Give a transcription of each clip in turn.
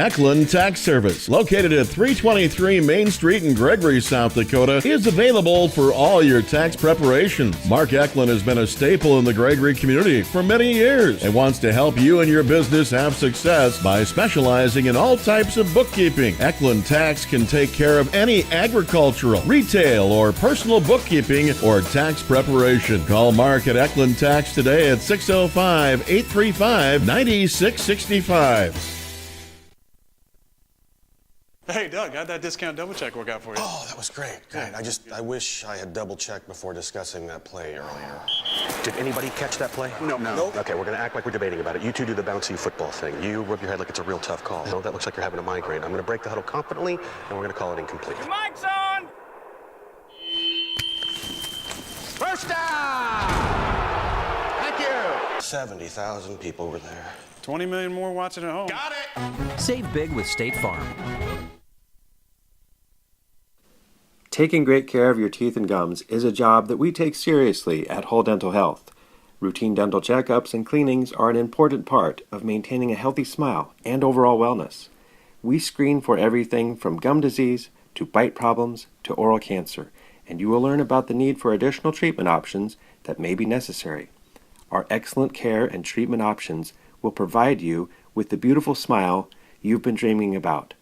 EKLUND Tax Service, located at 323 Main Street in Gregory, South Dakota, is available for all your tax preparations. Mark EKLUND has been a staple in the Gregory community for many years and wants to help you and your business have success by specializing in all types of bookkeeping. EKLUND Tax can take care of any agricultural, retail, or personal bookkeeping or tax preparation. Call Mark at EKLUND Tax today at 605-835-9665. Hey, Doug, how'd that discount double check work out for you? Oh, that was great. Great. I wish I had double checked before discussing that play earlier. Did anybody catch that play? No. Okay, we're going to act like we're debating about it. You two do the bouncy football thing. You rub your head like it's a real tough call. No, that looks like you're having a migraine. I'm going to break the huddle confidently, and we're going to call it incomplete. Your mic's on! First down! Thank you! 70,000 people were there. 20 million more watching at home. Got it! Save big with State Farm. Taking great care of your teeth and gums is a job that we take seriously at Whole Dental Health. Routine dental checkups and cleanings are an important part of maintaining a healthy smile and overall wellness. We screen for everything from gum disease to bite problems to oral cancer, and you will learn about the need for additional treatment options that may be necessary. Our excellent care and treatment options will provide you with the beautiful smile you've been dreaming about.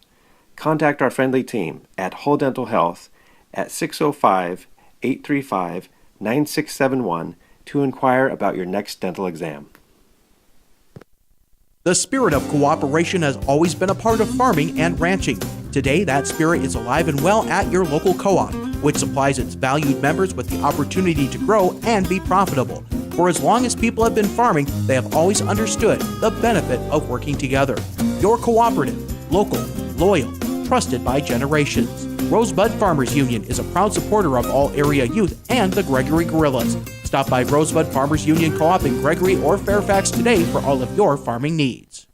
Contact our friendly team at Whole Dental Health at 605-835-9671 to inquire about your next dental exam. The spirit of cooperation has always been a part of farming and ranching. Today, that spirit is alive and well at your local co-op, which supplies its valued members with the opportunity to grow and be profitable. For as long as people have been farming, they have always understood the benefit of working together. Your cooperative, local, loyal, trusted by generations. Rosebud Farmers Union is a proud supporter of all area youth and the Gregory Guerrillas. Stop by Rosebud Farmers Union Co-op in Gregory or Fairfax today for all of your farming needs.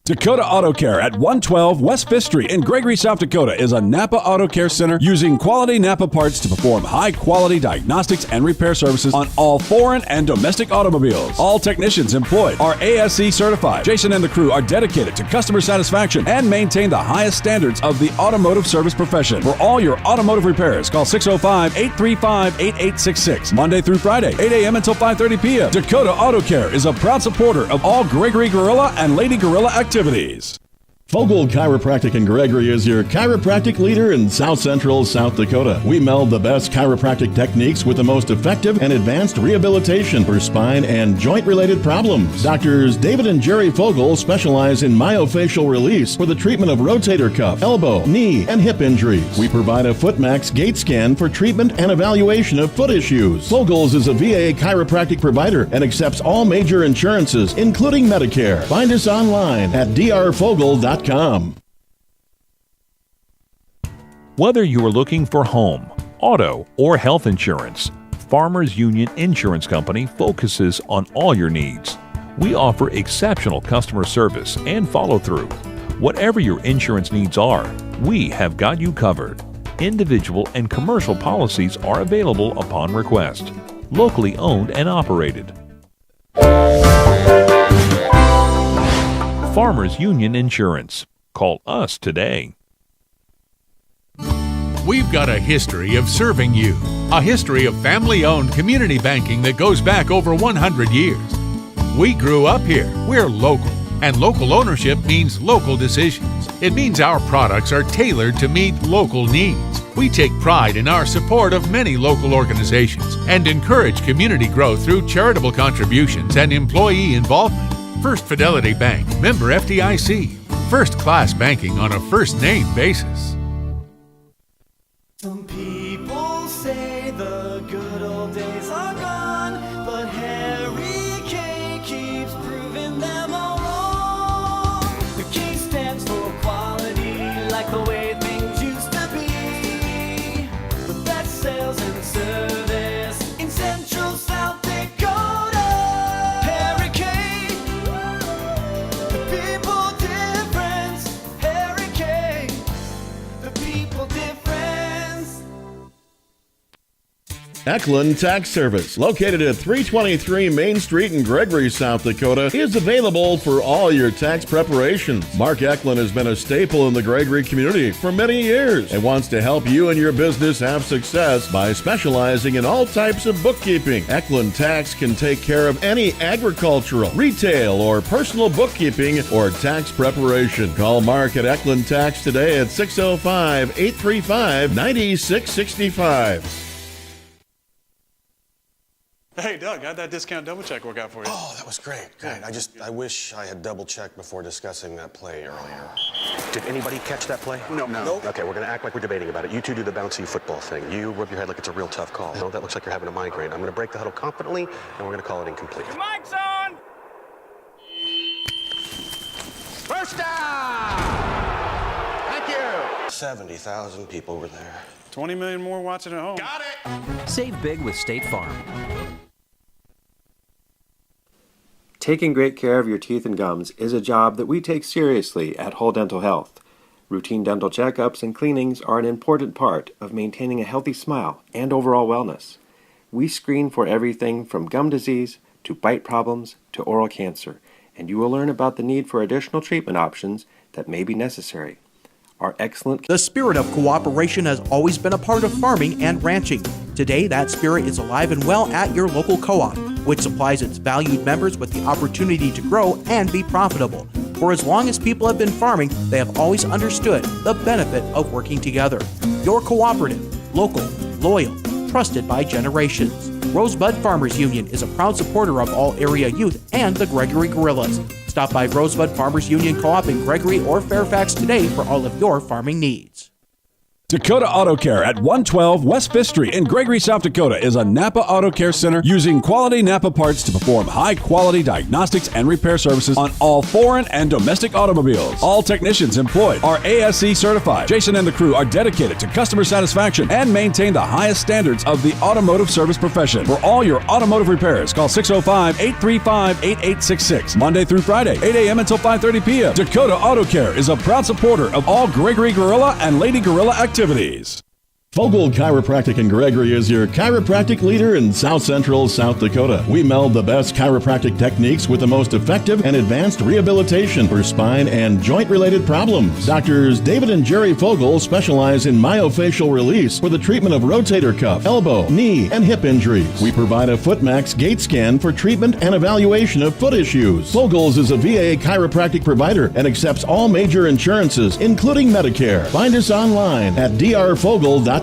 Dakota Auto Care at 112 West 5th Street in Gregory, South Dakota is a Napa Auto Care Center using quality Napa parts to perform high-quality diagnostics and repair services on all foreign and domestic automobiles. All technicians employed are ASE certified. Jason and the crew are dedicated to customer satisfaction and maintain the highest standards of the automotive service profession. For all your automotive repairs, call 605-835-8866, Monday through Friday, 8 a.m. until 5:30 p.m. Dakota Auto Care is a proud supporter of all Gregory Gorilla and Lady Gorilla activities. Fogel Chiropractic in Gregory is your chiropractic leader in South Central South Dakota. We meld the best chiropractic techniques with the most effective and advanced rehabilitation for spine and joint-related problems. Doctors David and Jerry Fogel specialize in myofascial release for the treatment of rotator cuff, elbow, knee, and hip injuries. We provide a FootMax gait scan for treatment and evaluation of foot issues. Fogel's is a VA chiropractic provider and accepts all major insurances, including Medicare. Find us online at drfogel.com. Whether you are looking for home, auto, or health insurance, Farmers Union Insurance Company focuses on all your needs. We offer exceptional customer service and follow-through. Whatever your insurance needs are, we have got you covered. Individual and commercial policies are available upon request. Locally owned and operated. Farmers Union Insurance. Call us today. We've got a history of serving you, a history of family-owned community banking that goes back over 100 years. We grew up here, we're local, and local ownership means local decisions. It means our products are tailored to meet local needs. We take pride in our support of many local organizations and encourage community growth through charitable contributions and employee involvement. First Fidelity Bank, member FDIC. First class banking on a first name basis. Some people say the good old days are gone, but Harry K keeps proving them all wrong. The K stands for quality, like the way things used to be. The best sales and service in Central South Dakota. Harry K, the people difference. Harry K, EKLUND Tax Service, located at 323 Main Street in Gregory, South Dakota, is available for all your tax preparations. Mark EKLUND has been a staple in the Gregory community for many years and wants to help you and your business have success by specializing in all types of bookkeeping. EKLUND Tax can take care of any agricultural, retail, or personal bookkeeping or tax preparation. Call Mark at EKLUND Tax today at 605-835-9665. Hey, Doug, how'd that discount double check work out for you? Oh, that was great. Great. I wish I had double checked before discussing that play earlier. Did anybody catch that play? No. Okay, we're going to act like we're debating about it. You two do the bouncy football thing. You rub your head like it's a real tough call. No, that looks like you're having a migraine. I'm going to break the huddle confidently, and we're going to call it incomplete. Your mic's on! First down! Thank you! 70,000 people were there. 20 million more watching at home. Got it! Save big with State Farm. Taking great care of your teeth and gums is a job that we take seriously at Whole Dental Health. Routine dental checkups and cleanings are an important part of maintaining a healthy smile and overall wellness. We screen for everything from gum disease to bite problems to oral cancer, and you will learn about the need for additional treatment options that may be necessary. Our excellent... The spirit of cooperation has always been a part of farming and ranching. Today, that spirit is alive and well at your local co-op, which supplies its valued members with the opportunity to grow and be profitable. For as long as people have been farming, they have always understood the benefit of working together. Your cooperative, local, loyal, trusted by generations. Rosebud Farmers Union is a proud supporter of all area youth and the Gregory Guerrillas. Stop by Rosebud Farmers Union Co-op in Gregory or Fairfax today for all of your farming needs. Dakota Auto Care at 112 West 5th Street in Gregory, South Dakota is a Napa Auto Care Center using quality Napa parts to perform high-quality diagnostics and repair services on all foreign and domestic automobiles. All technicians employed are ASE certified. Jason and the crew are dedicated to customer satisfaction and maintain the highest standards of the automotive service profession. For all your automotive repairs, call 605-835-8866, Monday through Friday, 8 a.m. until 5:30 p.m. Dakota Auto Care is a proud supporter of all Gregory Gorilla and Lady Gorilla activities. Fogel Chiropractic in Gregory is your chiropractic leader in South Central South Dakota. We meld the best chiropractic techniques with the most effective and advanced rehabilitation for spine and joint-related problems. Doctors David and Jerry Fogel specialize in myofacial release for the treatment of rotator cuff, elbow, knee, and hip injuries. We provide a FootMax gait scan for treatment and evaluation of foot issues. Fogel's is a VA chiropractic provider and accepts all major insurances, including Medicare. Find us online at drfogel.com.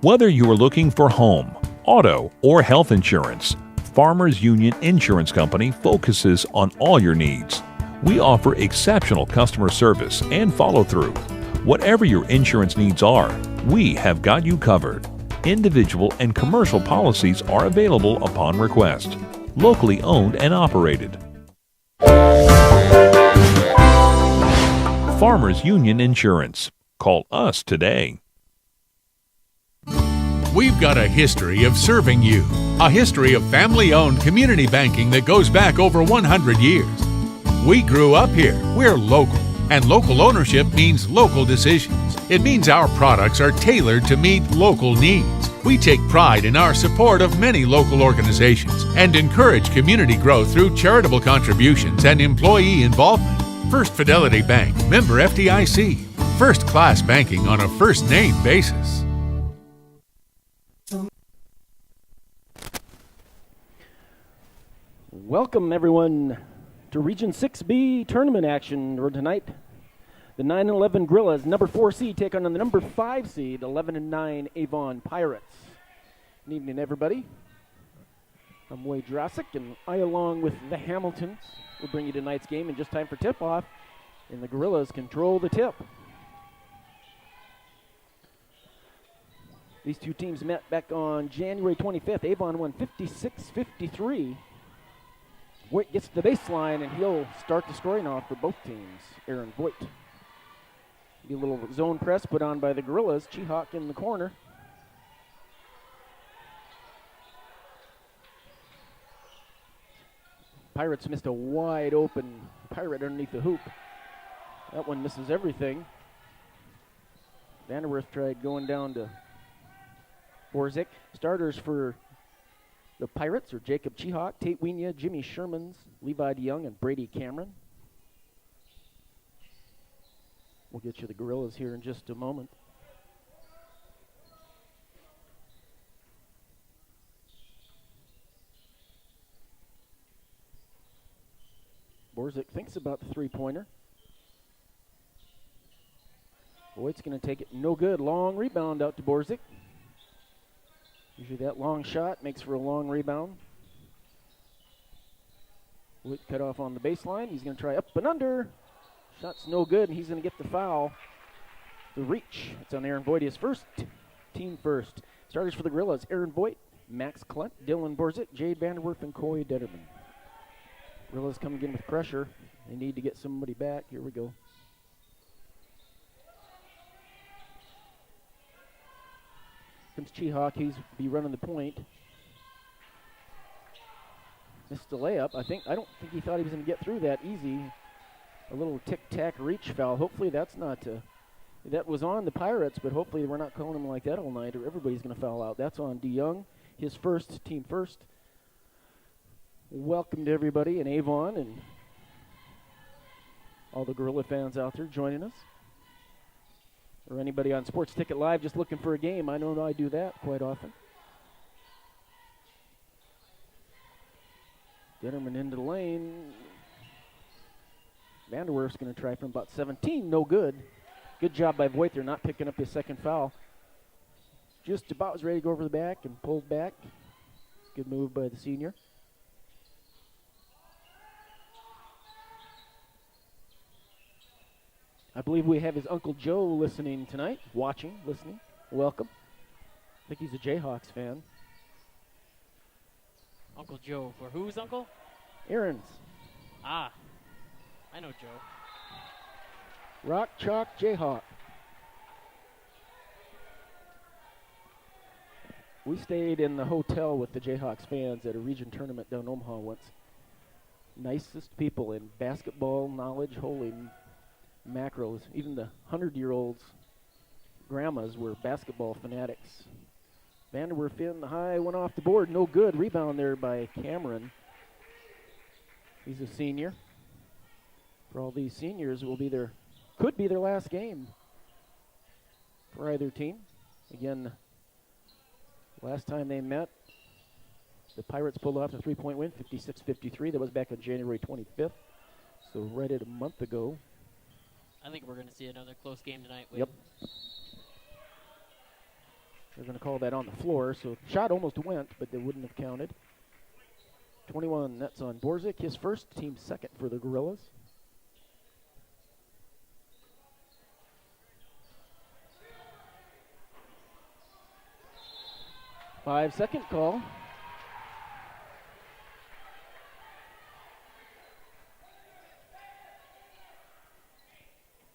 Whether you are looking for home, auto, or health insurance, Farmers Union Insurance Company focuses on all your needs. We offer exceptional customer service and follow-through. Whatever your insurance needs are, we have got you covered. Individual and commercial policies are available upon request. Locally owned and operated. Farmers Union Insurance. Call us today. We've got a history of serving you, a history of family-owned community banking that goes back over 100 years. We grew up here, we're local, and local ownership means local decisions. It means our products are tailored to meet local needs. We take pride in our support of many local organizations and encourage community growth through charitable contributions and employee involvement. First Fidelity Bank, member FDIC. First-class banking on a first-name basis. Welcome, everyone, to Region 6B tournament action for tonight. The 9-11 Gorillas, number 4 seed, take on the number 5 seed, 11-9 Avon Pirates. Good evening, everybody. I'm Wade Drossick, and I, along with the Hamiltons, will bring you tonight's game in just time for tip-off, and the Gorillas control the tip. These two teams met back on January 25th. Avon won 56-53. Voigt gets to the baseline, and he'll start the scoring off for both teams. Aaron Voigt. Be a little zone press put on by the Gorillas. Chihawk in the corner. Pirates missed a wide open Pirate underneath the hoop. That one misses everything. Vanderwerth tried going down to Borzik. Starters for the Pirates are Jacob Chihawk, Tate Wienia, Jimmy Shermans, Levi DeYoung, and Brady Cameron. We'll get you the Gorillas here in just a moment. Borzik thinks about the three-pointer. Voigt's going to take it. No good. Long rebound out to Borzik. Usually that long shot makes for a long rebound. Voigt cut off on the baseline. He's going to try up and under. Shot's no good, and he's going to get the foul. The reach. It's on Aaron Voigt. His first, team first. Starters for the Gorillas, Aaron Voigt, Max Klunt, Dylan Borzik, Jade Vanderwerf, and Coy Detterman. Gorillas coming in with pressure. They need to get somebody back. Here we go. Comes Chihawk. He's be running the point. Missed the layup. I don't think he thought he was going to get through that easy. A little tic-tac reach foul. Hopefully that's not that was on the Pirates, but hopefully we're not calling him like that all night or everybody's going to foul out. That's on DeYoung, his first, team first. Welcome to everybody in Avon and all the Gorilla fans out there joining us. Or anybody on Sports Ticket Live just looking for a game. I know I do that quite often. Detterman into the lane. Vanderwerf's going to try from about 17. No good. Good job by Voigt there, not picking up his second foul. Just about was ready to go over the back and pulled back. Good move by the senior. I believe we have his Uncle Joe listening tonight. Watching, listening. Welcome. I think he's a Jayhawks fan. Uncle Joe. For whose uncle? Aaron's. Ah. I know Joe. Rock Chalk Jayhawk. We stayed in the hotel with the Jayhawks fans at a region tournament down in Omaha once. Nicest people in basketball knowledge, holy macros. Even the 100-year-olds, grandmas, were basketball fanatics. Vanderwerf in the high, went off the board, no good. Rebound there by Cameron. He's a senior. For all these seniors, it will be could be their last game for either team. Again, last time they met, the Pirates pulled off a three-point win, 56-53. That was back on January 25th, so right at a month ago. I think we're going to see another close game tonight. Yep. They're going to call that on the floor, so shot almost went, but they wouldn't have counted. 21, that's on Borzik, his first, team second for the Gorillas. Five-second call.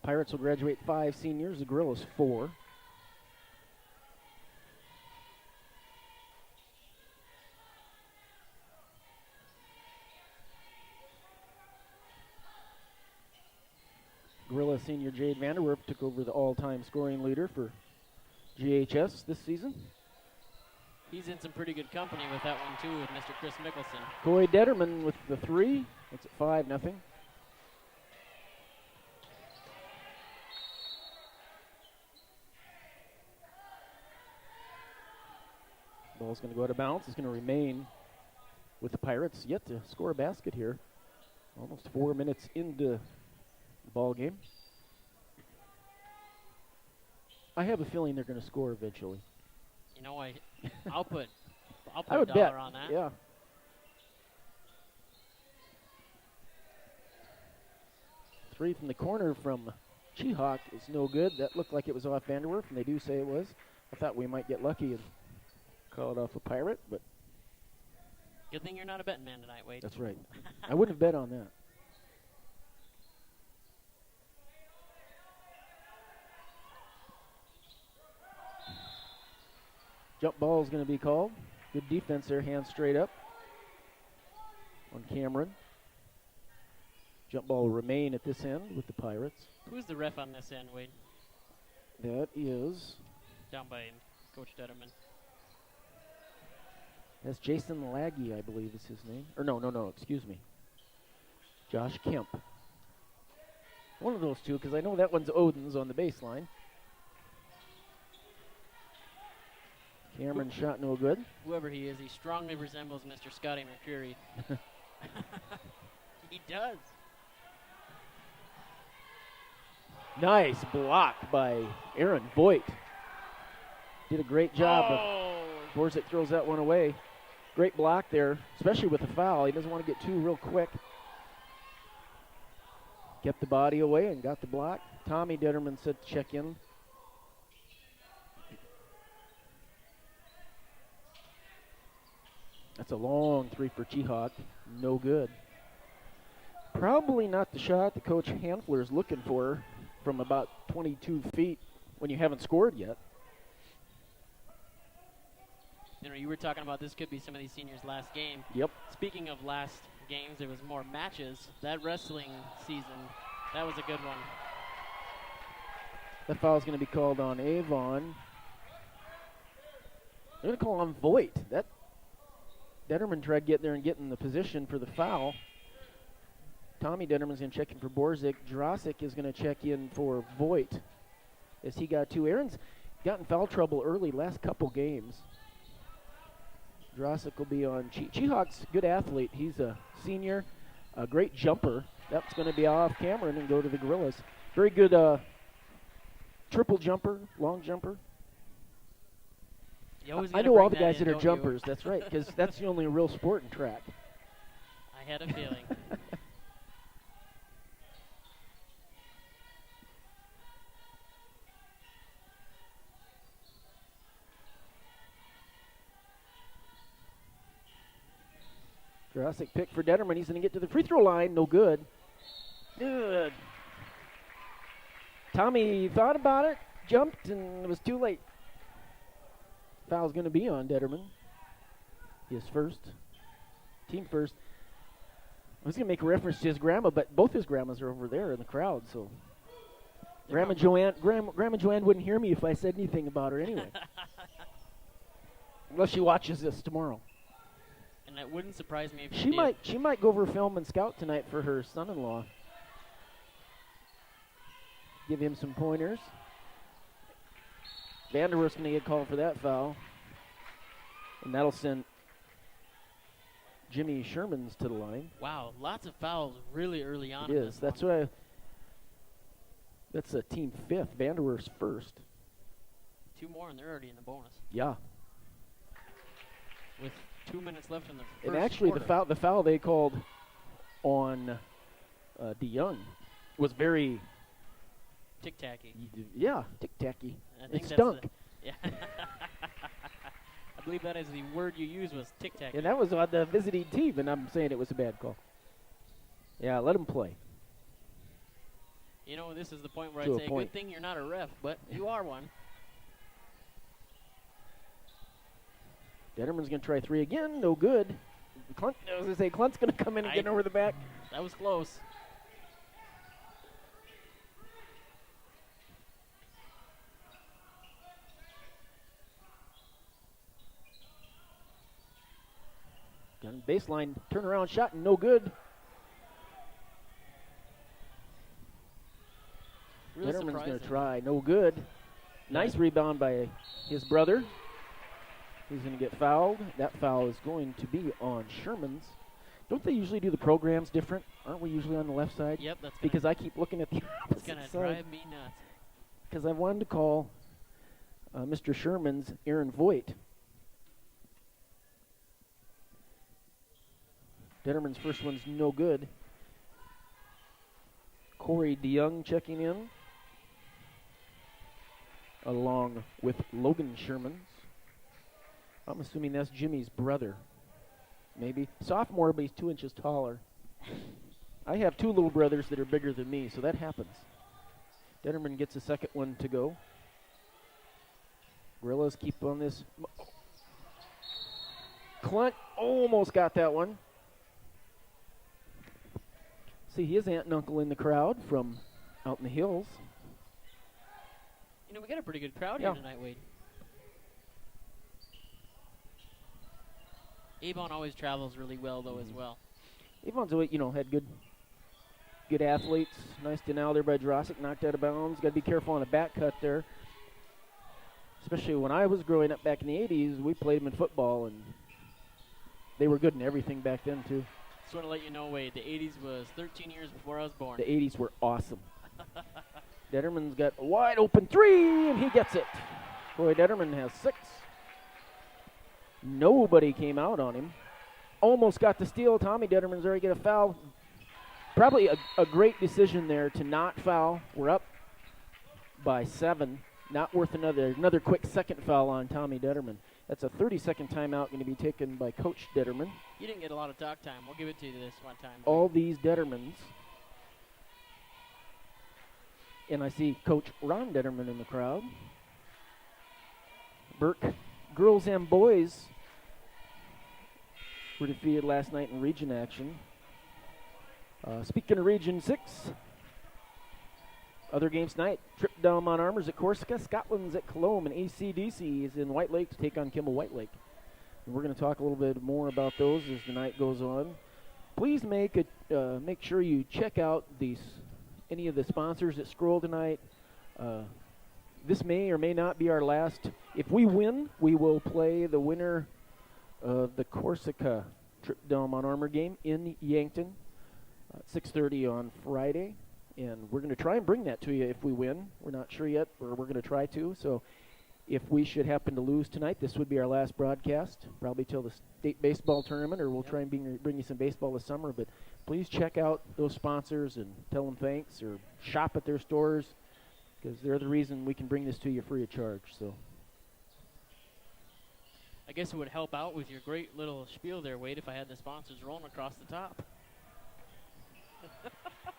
Pirates will graduate 5 seniors, the Gorillas 4. Gorilla senior Jade Vanderwerf took over the all-time scoring leader for GHS this season. He's in some pretty good company with that one, too, with Mr. Chris Mickelson. Coy Detterman with the 3. It's at 5-0. Ball's going to go out of bounds. It's going to remain with the Pirates. Yet to score a basket here. Almost 4 minutes into the ball game. I have a feeling they're going to score eventually. You know, I'll put I would $1 bet on that. Yeah. Three from the corner from Chihawk is no good. That looked like it was off Vanderwerf, and they do say it was. I thought we might get lucky and call it off a Pirate, but Good thing you're not a betting man tonight, Wade. that's right. I wouldn't have bet on that. Jump ball is going to be called. Good defense there, hands straight up on Cameron. Jump ball will remain at this end with the Pirates. Who's the ref on this end, Wade? That is Down by Coach Detterman. That's Jason Laggy, I believe is his name. Or no, excuse me. Josh Kemp. One of those two, because I know that one's Odin's on the baseline. Cameron shot no good. Whoever he is, he strongly resembles Mr. Scotty McCreary. He does. Nice block by Aaron Voigt. Did a great job. Borzik throws that one away. Great block there, especially with the foul. He doesn't want to get too real quick. Kept the body away and got the block. Tommy Detterman said to check in. That's a long three for Chihawk. No good. Probably not the shot that Coach Hanfler is looking for from about 22 feet when you haven't scored yet. You know, you were talking about this could be some of these seniors' last game. Yep. Speaking of last games, there was more matches. That wrestling season, that was a good one. That foul's going to be called on Avon. They're going to call on Voigt. That Detterman tried to get there and get in the position for the foul. Tommy Detterman's going to check in for Borzik. Drosic is going to check in for Voigt as he got two. Aaron's got in foul trouble early last couple games. Drosic will be on. Chihawk's a good athlete. He's a senior, a great jumper. That's going to be off Cameron and go to the Gorillas. Very good triple jumper, long jumper. I know all the guys that are jumpers. That's right, because that's the only real sport in track. I had a feeling. Drosic pick for Detterman. He's going to get to the free throw line. No good. Good. Tommy thought about it, jumped, and it was too late. Foul's going to be on Detterman. His first. Team first. I was going to make a reference to his grandma, but both his grandmas are over there in the crowd, so. Grandma Joanne wouldn't hear me if I said anything about her anyway. Unless she watches this tomorrow. And it wouldn't surprise me if she might go over film and scout tonight for her son-in-law. Give him some pointers. Vanderwerf's going to get called for that foul. And that'll send Jimmy Shermans to the line. Wow, lots of fouls really early on. It is. That's why. That's a team fifth. Vanderwerf's first. Two more, and they're already in the bonus. Yeah. With 2 minutes left in the first And actually, quarter. the foul they called on DeYoung was very tick-tacky. Yeah, tick-tacky. It stunk. Yeah. I believe that is the word you used was tick-tacky. And that was on the visiting team, and I'm saying it was a bad call. Yeah, let him play. You know, this is the point where To I'd a say, point. good thing you're not a ref, but you are one. Detterman's going to try three again. No good. I was going to say, Clunt's going to come in and get over the back. That was close. Gun baseline turnaround shot, no good. Really Detterman's going to surprising. try, no good. Nice rebound by his brother. He's going to get fouled. That foul is going to be on Sherman's. Don't they usually do the programs different? Aren't we usually on the left side? Yep, that's because I keep looking at the It's opposite going to side. drive me nuts. Because I wanted to call Mr. Sherman's Aaron Voigt. Detterman's first one's no good. Corey DeYoung checking in, along with Logan Sherman's. I'm assuming that's Jimmy's brother. Maybe. Sophomore, but he's 2 inches taller. I have two little brothers that are bigger than me, so that happens. Detterman gets a second one to go. Gorillas keep on this. Clunt almost got that one. See his aunt and uncle in the crowd from out in the hills. You know, we got a pretty good crowd Yeah. here tonight, Wade. Avon always travels really well, though, as well. Avon's, had good athletes. Nice denial there by Drosick, knocked out of bounds. Got to be careful on a back cut there. Especially when I was growing up back in the 80s, we played them in football, and they were good in everything back then, too. Just want to let you know, Wade, the 80s was 13 years before I was born. The 80s were awesome. Detterman's got a wide open three, and he gets it. Boy, Detterman has 6. Nobody came out on him. Almost got the steal. Tommy Detterman's already get a foul. Probably a great decision there to not foul. We're up by 7. Not worth another quick second foul on Tommy Detterman. That's a 30-second timeout going to be taken by Coach Detterman. You didn't get a lot of talk time. We'll give it to you this one time. All these Dettermans. And I see Coach Ron Detterman in the crowd. Burke girls and boys were defeated last night in region action. Speaking of Region 6, other games tonight, Trip Delmont Armors at Corsica, Scotland's at Cologne, and ACDC is in White Lake to take on Kimball White Lake. And we're going to talk a little bit more about those as the night goes on. Please make sure you check out any of the sponsors that scroll tonight. This may or may not be our last. If we win, we will play the winner of the Corsica Trip Delmont Armor game in Yankton at 6:30 on Friday. And we're going to try and bring that to you if we win. We're not sure yet, but we're going to try to. So if we should happen to lose tonight, this would be our last broadcast, probably till the state baseball tournament, or we'll try and bring you some baseball this summer. But please check out those sponsors and tell them thanks, or shop at their stores, because they're the reason we can bring this to you free of charge. So I guess it would help out with your great little spiel there, Wade, if I had the sponsors rolling across the top.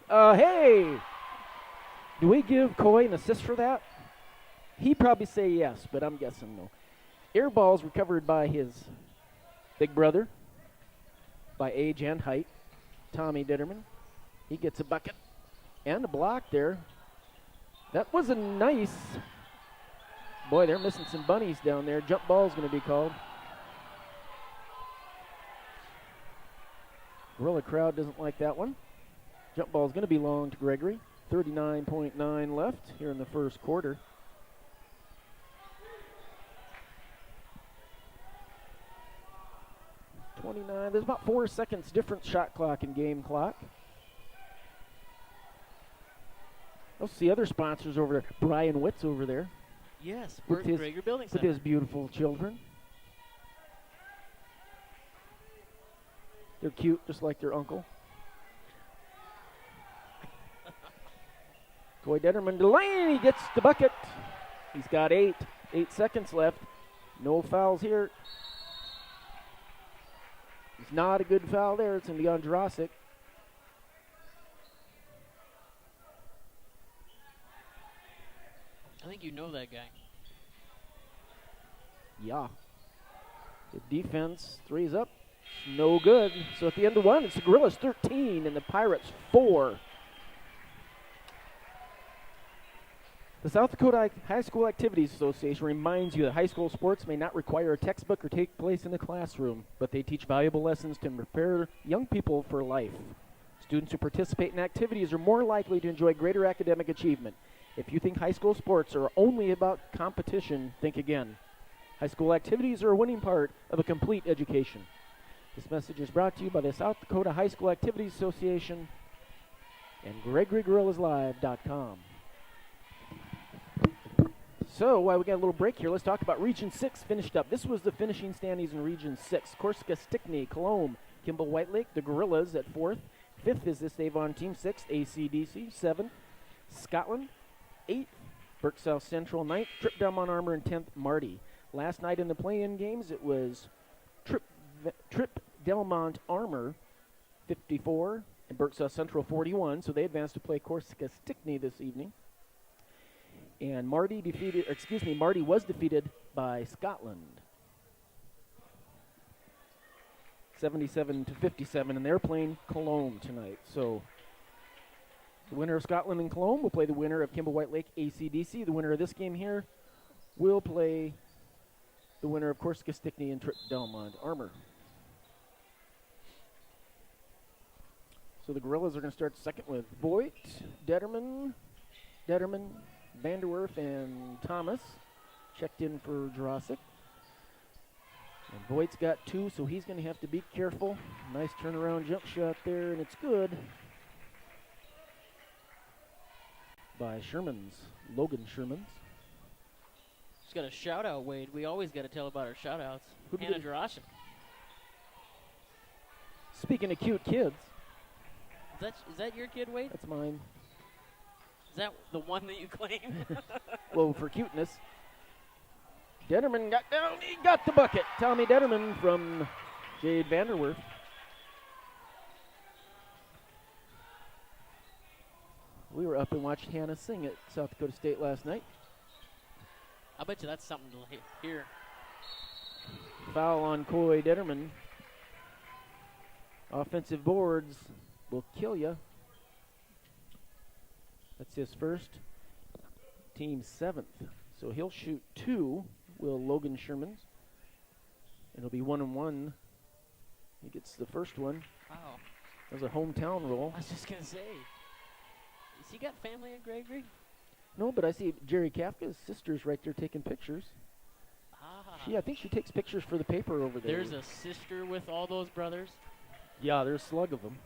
Hey! Do we give Coy an assist for that? He'd probably say yes, but I'm guessing no. Air ball's recovered by his big brother, by age and height, Tommy Ditterman. He gets a bucket and a block there. That was a nice... Boy, they're missing some bunnies down there. Jump ball's going to be called. Gorilla crowd doesn't like that one. Jump ball is going to belong to Gregory. 39.9 left here in the first quarter. There's about 4 seconds difference shot clock and game clock. I'll see other sponsors over there. Brian Witt's over there. Yes, Burke Gregory Building With Center. his beautiful children. They're cute, just like their uncle. Coy Detterman Delaney gets the bucket. He's got 8 seconds left. No fouls here. It's not a good foul there. It's going to be on Drosick. I think you know that guy. Yeah. The defense, 3's up. No good. So at the end of 1, it's the Gorillas 13 and the Pirates 4. The South Dakota High School Activities Association reminds you that high school sports may not require a textbook or take place in the classroom, but they teach valuable lessons to prepare young people for life. Students who participate in activities are more likely to enjoy greater academic achievement. If you think high school sports are only about competition, think again. High school activities are a winning part of a complete education. This message is brought to you by the South Dakota High School Activities Association and GregoryGorillasLive.com. So while we got a little break here, let's talk about Region 6 finished up. This was the finishing standings in Region 6. Corsica, Stickney, Cologne, Kimball White Lake, the Gorillas at 4th. 5th is this Avon team, 6th, ACDC, 7th, Scotland, 8th, Burke South Central, 9th, Trip Delmont Armor, and 10th, Marty. Last night in the play-in games, it was Trip Delmont Armor, 54, and Burke South Central, 41, so they advanced to play Corsica Stickney this evening. And Marty was defeated by Scotland, 77-57, and they're playing Cologne tonight. So the winner of Scotland and Cologne will play the winner of Kimball White Lake ACDC. The winner of this game here will play the winner of Corsica Stickney and Trip Delmont Armor. So the Gorillas are going to start second with Voigt, Detterman, Vanderwerf, and Thomas. Checked in for Jurasic. And Voigt's got 2, so he's going to have to be careful. Nice turnaround jump shot there, and it's good. By Logan Shermans. Just got a shout out, Wade. We always got to tell about our shout outs. Hannah Jurasic. Speaking of cute kids. Is that your kid, Wade? That's mine. Is that the one that you claim? Well, for cuteness. Detterman got down. He got the bucket. Tommy Detterman from Jade Vanderwerf. We were up and watched Hannah sing at South Dakota State last night. I bet you that's something to hear. Foul on Coy Detterman. Offensive boards will kill you. That's his first. Team 7th. So he'll shoot 2, will Logan Shermans. It'll be 1-1. He gets the first one. Wow. That was a hometown roll. I was just going to say. Has he got family in Gregory? No, but I see Jerry Kafka's sister's right there taking pictures. Ah. I think she takes pictures for the paper over there. There's a sister with all those brothers? Yeah, there's a slug of them.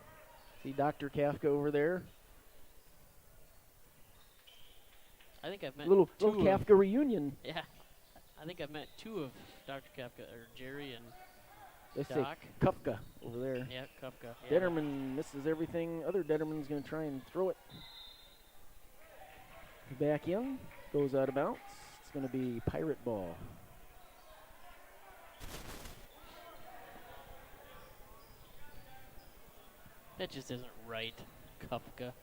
See Dr. Kafka over there. I think I've met Little two Kafka reunion. Yeah. I think I've met 2 of Dr. Kafka, or Jerry and They say Doc. Kafka over there. Yeah, Kafka. Yeah. Detterman misses everything. Other Detterman's going to try and throw it. Back in. Goes out of bounds. It's going to be Pirate ball. That just isn't right, Kafka.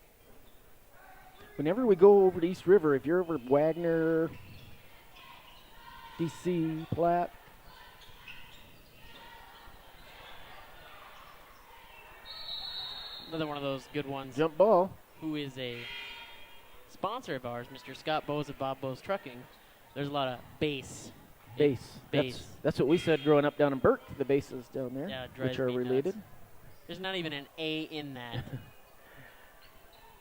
Whenever we go over to East River, if you're over Wagner, DC, Platte, Another one of those good ones. jump ball. Who is a sponsor of ours, Mr. Scott Bowes of Bob Bowes Trucking. There's a lot of bass. Base. Base. That's what we said growing up down in Burke, the bases down there, Yeah, it drives which are me related. nuts. There's not even an A in that.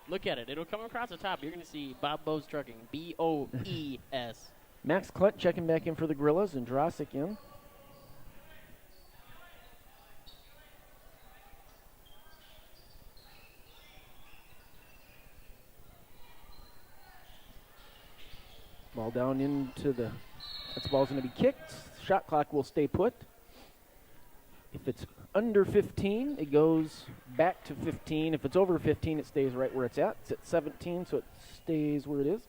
Look at it. It'll come across the top. You're going to see Bob Bowes Trucking. B-O-E-S. Max Klunt checking back in for the Gorillas and Jurasic in. Ball down into the... That ball's going to be kicked. Shot clock will stay put. If it's under 15, it goes back to 15. If it's over 15, it stays right where it's at. It's at 17, so it stays where it is.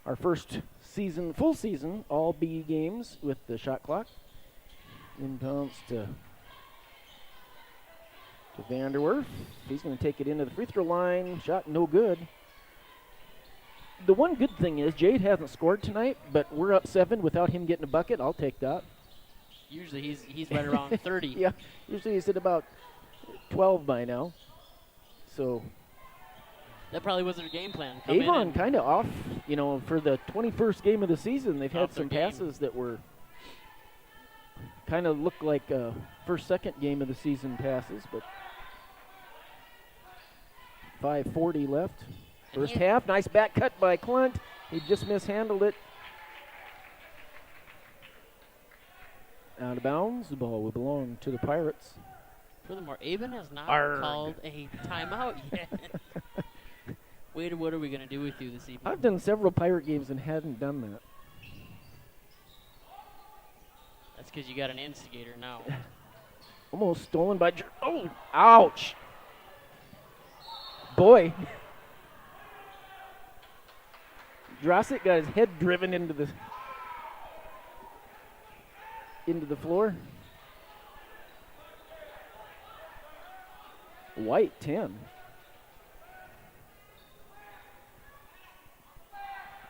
Our first season, full season, all B games with the shot clock. Inbounds to Vanderwerf. He's going to take it into the free throw line. Shot no good. The one good thing is Jade hasn't scored tonight, but we're up 7 without him getting a bucket. I'll take that. Usually he's right around 30. Yeah, usually he's at about 12 by now. So That probably was their game plan. Avon kind of off, for the 21st game of the season. They've had Off their some game. passes that were kind of look like first, second game of the season passes, but 5:40 left. First half, nice back cut by Klunt. He just mishandled it. Out of bounds. The ball will belong to the Pirates. Furthermore, Avon has not Arrgh. called a timeout yet. Wade, what are we going to do with you this evening? I've done several Pirate games and hadn't done that. That's because you got an instigator now. Almost stolen by... Oh, ouch. Boy. Jurasic got his head driven into the floor. White 10.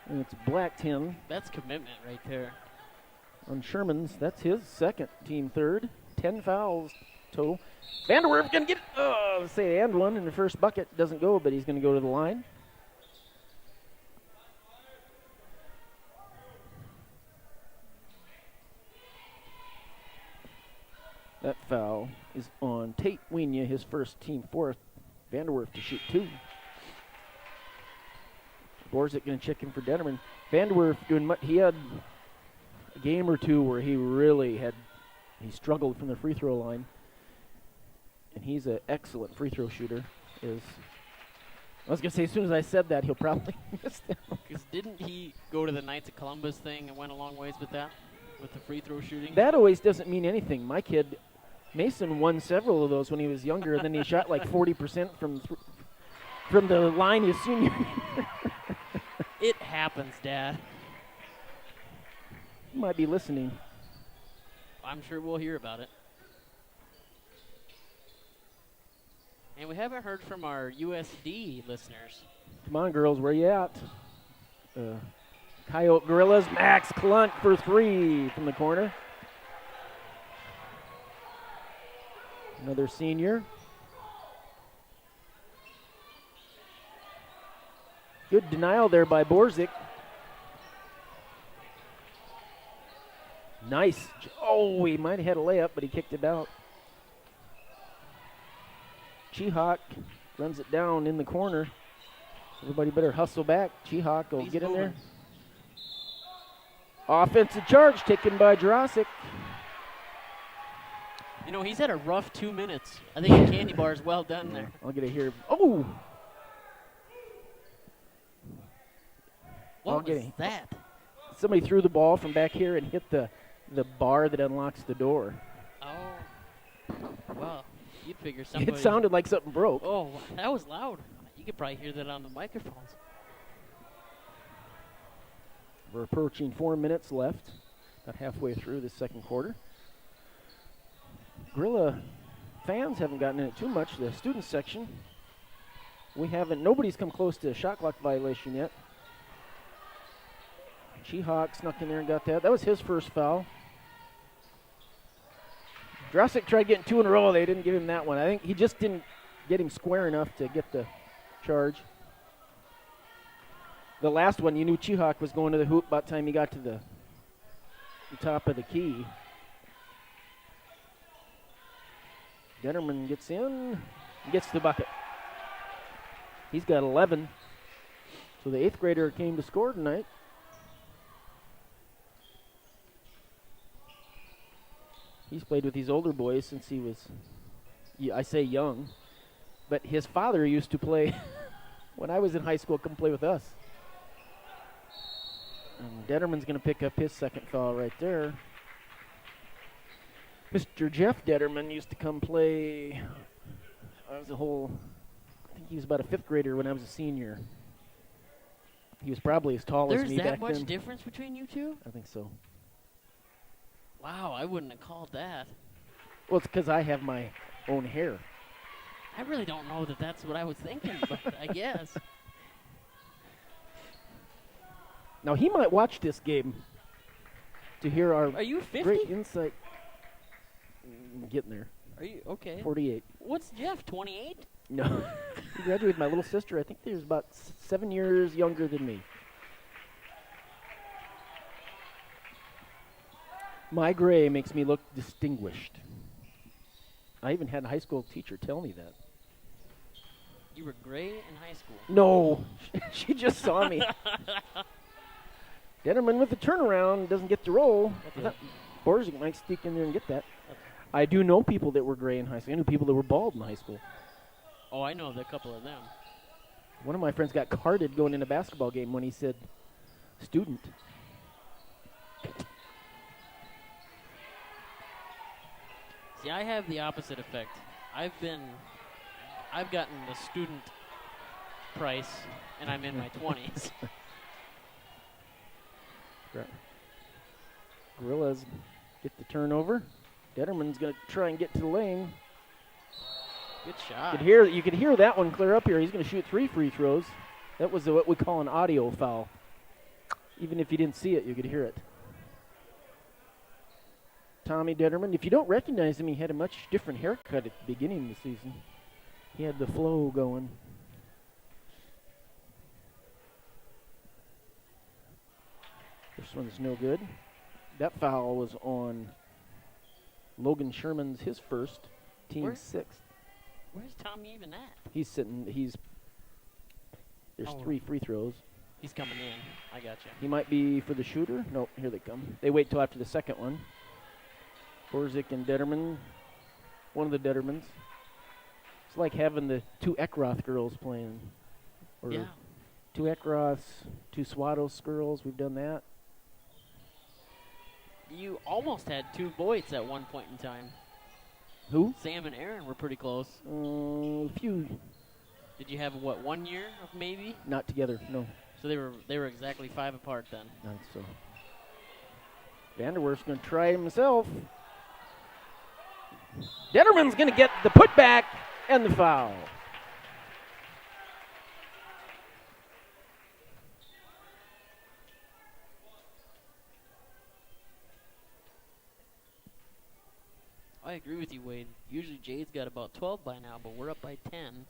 And it's black 10 That's commitment right there. on Sherman's. That's his second, team third. 10 fouls total. Vanderwerf going to get it. Say and one in the first bucket. Doesn't go, but he's going to go to the line. That foul is on Tate Wienia, his first, team fourth. Vanderwerf to shoot 2. Borzik going to check in for Detterman. Vanderwerf doing much. He had a game or two where he really he struggled from the free throw line. And he's an excellent free throw shooter. I was going to say, as soon as I said that, he'll probably miss them. Because didn't he go to the Knights of Columbus thing and went a long ways with that? With the free throw shooting? That always doesn't mean anything. My kid, Mason, won several of those when he was younger, and then he shot like 40% from the line his senior year. It happens, Dad. You might be listening. I'm sure we'll hear about it. And we haven't heard from our USD listeners. Come on, girls, where you at? Coyote Gorillas, Max Klunt for 3 from the corner. Another senior. Good denial there by Borzik. Nice. Oh, he might have had a layup, but he kicked it out. Chihak runs it down in the corner. Everybody better hustle back. Chihak will get in there. Offensive charge taken by Jurasic. You know, he's had a rough 2 minutes. I think the candy bar is well done there. I'll get it here. Oh! What was that? Somebody threw the ball from back here and hit the bar that unlocks the door. Oh. Well, you'd figure somebody... It sounded like something broke. Oh, that was loud. You could probably hear that on the microphones. We're approaching 4 minutes left. About halfway through the second quarter. Gorilla fans haven't gotten in it too much. The student section, nobody's come close to a shot clock violation yet. Chihak snuck in there and got that. That was his first foul. Jurasic tried getting 2 in a row. They didn't give him that one. I think he just didn't get him square enough to get the charge. The last one, you knew Chihak was going to the hoop by the time he got to the top of the key. Detterman gets in, gets the bucket. He's got 11. So the 8th grader came to score tonight. He's played with these older boys since he was, I say young, but his father used to play when I was in high school, come play with us. And Detterman's going to pick up his second foul right there. Mr. Jeff Detterman used to come play. I think he was about a 5th grader when I was a senior. He was probably as tall as me back then. There's that much difference between you two? I think so. Wow, I wouldn't have called that. Well, it's because I have my own hair. I really don't know that that's what I was thinking, but I guess. Now, he might watch this game to hear our Are you 50? great insight. I'm getting there. Are you? Okay. 48. What's Jeff, 28? No. He graduated with my little sister. I think he was about 7 years younger than me. My gray makes me look distinguished. I even had a high school teacher tell me that. You were gray in high school? No. She just saw me. Detterman with the turnaround doesn't get the roll. Borzik might sneak in there and get that. I do know people that were gray in high school. I knew people that were bald in high school. Oh, I know a couple of them. One of my friends got carded going in a basketball game when he said student. See, I have the opposite effect. I've gotten the student price, and I'm in my 20s. Gorillas get the turnover. Detterman's going to try and get to the lane. Good shot. You could hear that one clear up here. He's going to shoot 3 free throws. That was what we call an audio foul. Even if you didn't see it, you could hear it. Tommy Detterman. If you don't recognize him, he had a much different haircut at the beginning of the season. He had the flow going. This one's no good. That foul was on Logan Sherman's his first, team 6th. Where's Tommy even at? He's sitting. There's 3 free throws. He's coming in. I got you. He might be for the shooter. Nope, here they come. They wait till after the second one. Borzik and Detterman. One of the Dettermans. It's like having the 2 Eckroth girls playing. Or Yeah. 2 Eckroths, 2 Swados girls. We've done that. You almost had 2 Voights at one point in time. Who? Sam and Aaron were pretty close. A few. Did you have, 1 year of maybe? Not together, no. So they were exactly 5 apart then. Not so. Vanderwerf's going to try himself. Detterman's going to get the putback and the foul. I agree with you, Wade. Usually Jade's got about 12 by now, but we're up by 10.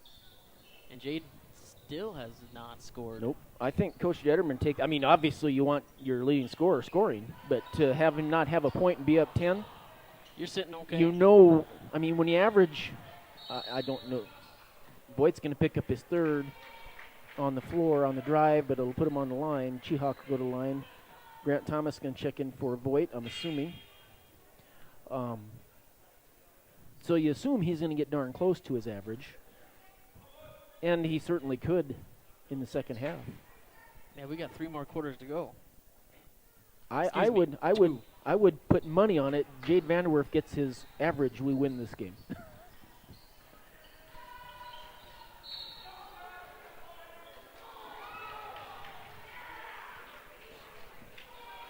And Jade still has not scored. Nope. I think Coach Detterman obviously you want your leading scorer scoring, but to have him not have a point and be up 10, you're sitting okay. When you average, I don't know. Boyd's going to pick up his 3rd on the floor on the drive, but it'll put him on the line. Chihawk will go to the line. Grant Thomas going to check in for Voigt, I'm assuming. So you assume he's going to get darn close to his average. And he certainly could in the second half. Yeah, we got 3 more quarters to go. I would put money on it. Jade Vanderwerf gets his average. We win this game.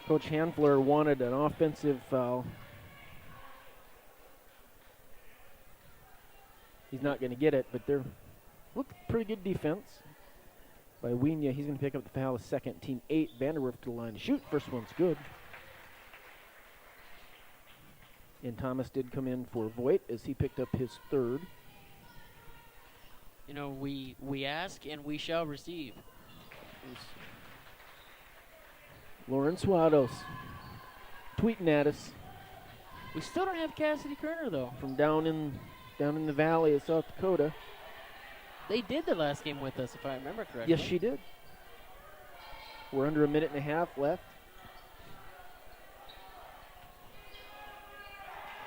Coach Hanfler wanted an offensive foul. He's not going to get it, but they're pretty good defense by Wienia. He's going to pick up the foul. Second, team 8. Vanderwerf to the line to shoot. First one's good. And Thomas did come in for Voigt as he picked up his 3rd. We ask and we shall receive. Lauren Swados tweeting at us. We still don't have Cassidy Kerner, though. From down in the valley of South Dakota. They did the last game with us, if I remember correctly. Yes, she did. We're under a minute and a half left.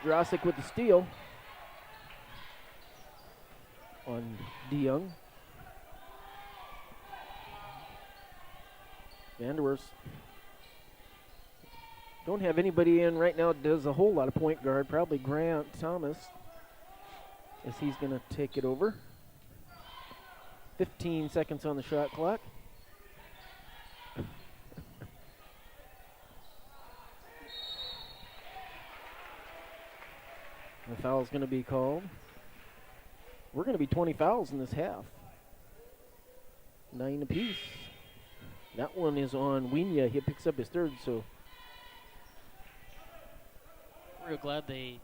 Drosick with the steal on DeYoung. Vanderwerf's don't have anybody in right now that does a whole lot of point guard. Probably Grant Thomas, as he's going to take it over. 15 seconds on the shot clock. The foul's going to be called. We're going to be 20 fouls in this half. 9 apiece. That one is on Wienia. He picks up his 3rd, so. Real glad they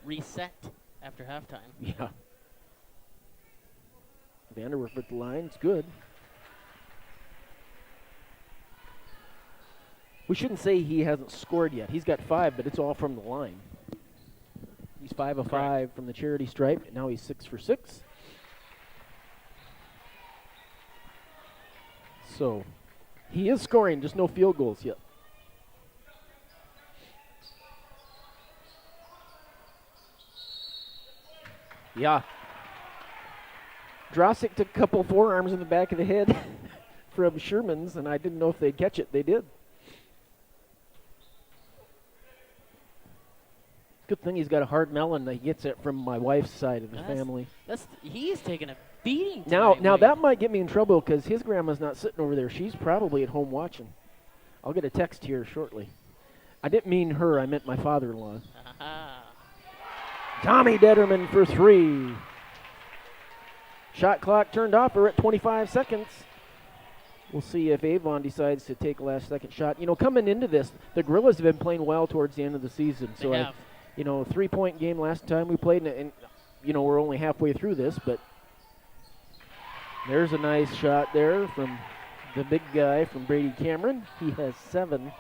reset after halftime. Yeah. Vanderwerf at the line. It's good. We shouldn't say he hasn't scored yet. He's got 5, but it's all from the line. He's 5 of 5 from the charity stripe, and now he's 6 for 6. So he is scoring, just no field goals yet. Yeah. Drosick took a couple forearms in the back of the head from Sherman's, and I didn't know if they'd catch it. They did. Good thing he's got a hard melon that he gets it from my wife's side of the family. He's taking a beating Now tonight, that might get me in trouble because his grandma's not sitting over there. She's probably at home watching. I'll get a text here shortly. I didn't mean her. I meant my father-in-law. Tommy Detterman for 3. Shot clock turned off. We're at 25 seconds. We'll see if Avon decides to take a last-second shot. Coming into this, the Gorillas have been playing well towards the end of the season. They have. 3-point game last time we played, and we're only halfway through this, but there's a nice shot there from the big guy from Brady Cameron. He has 7.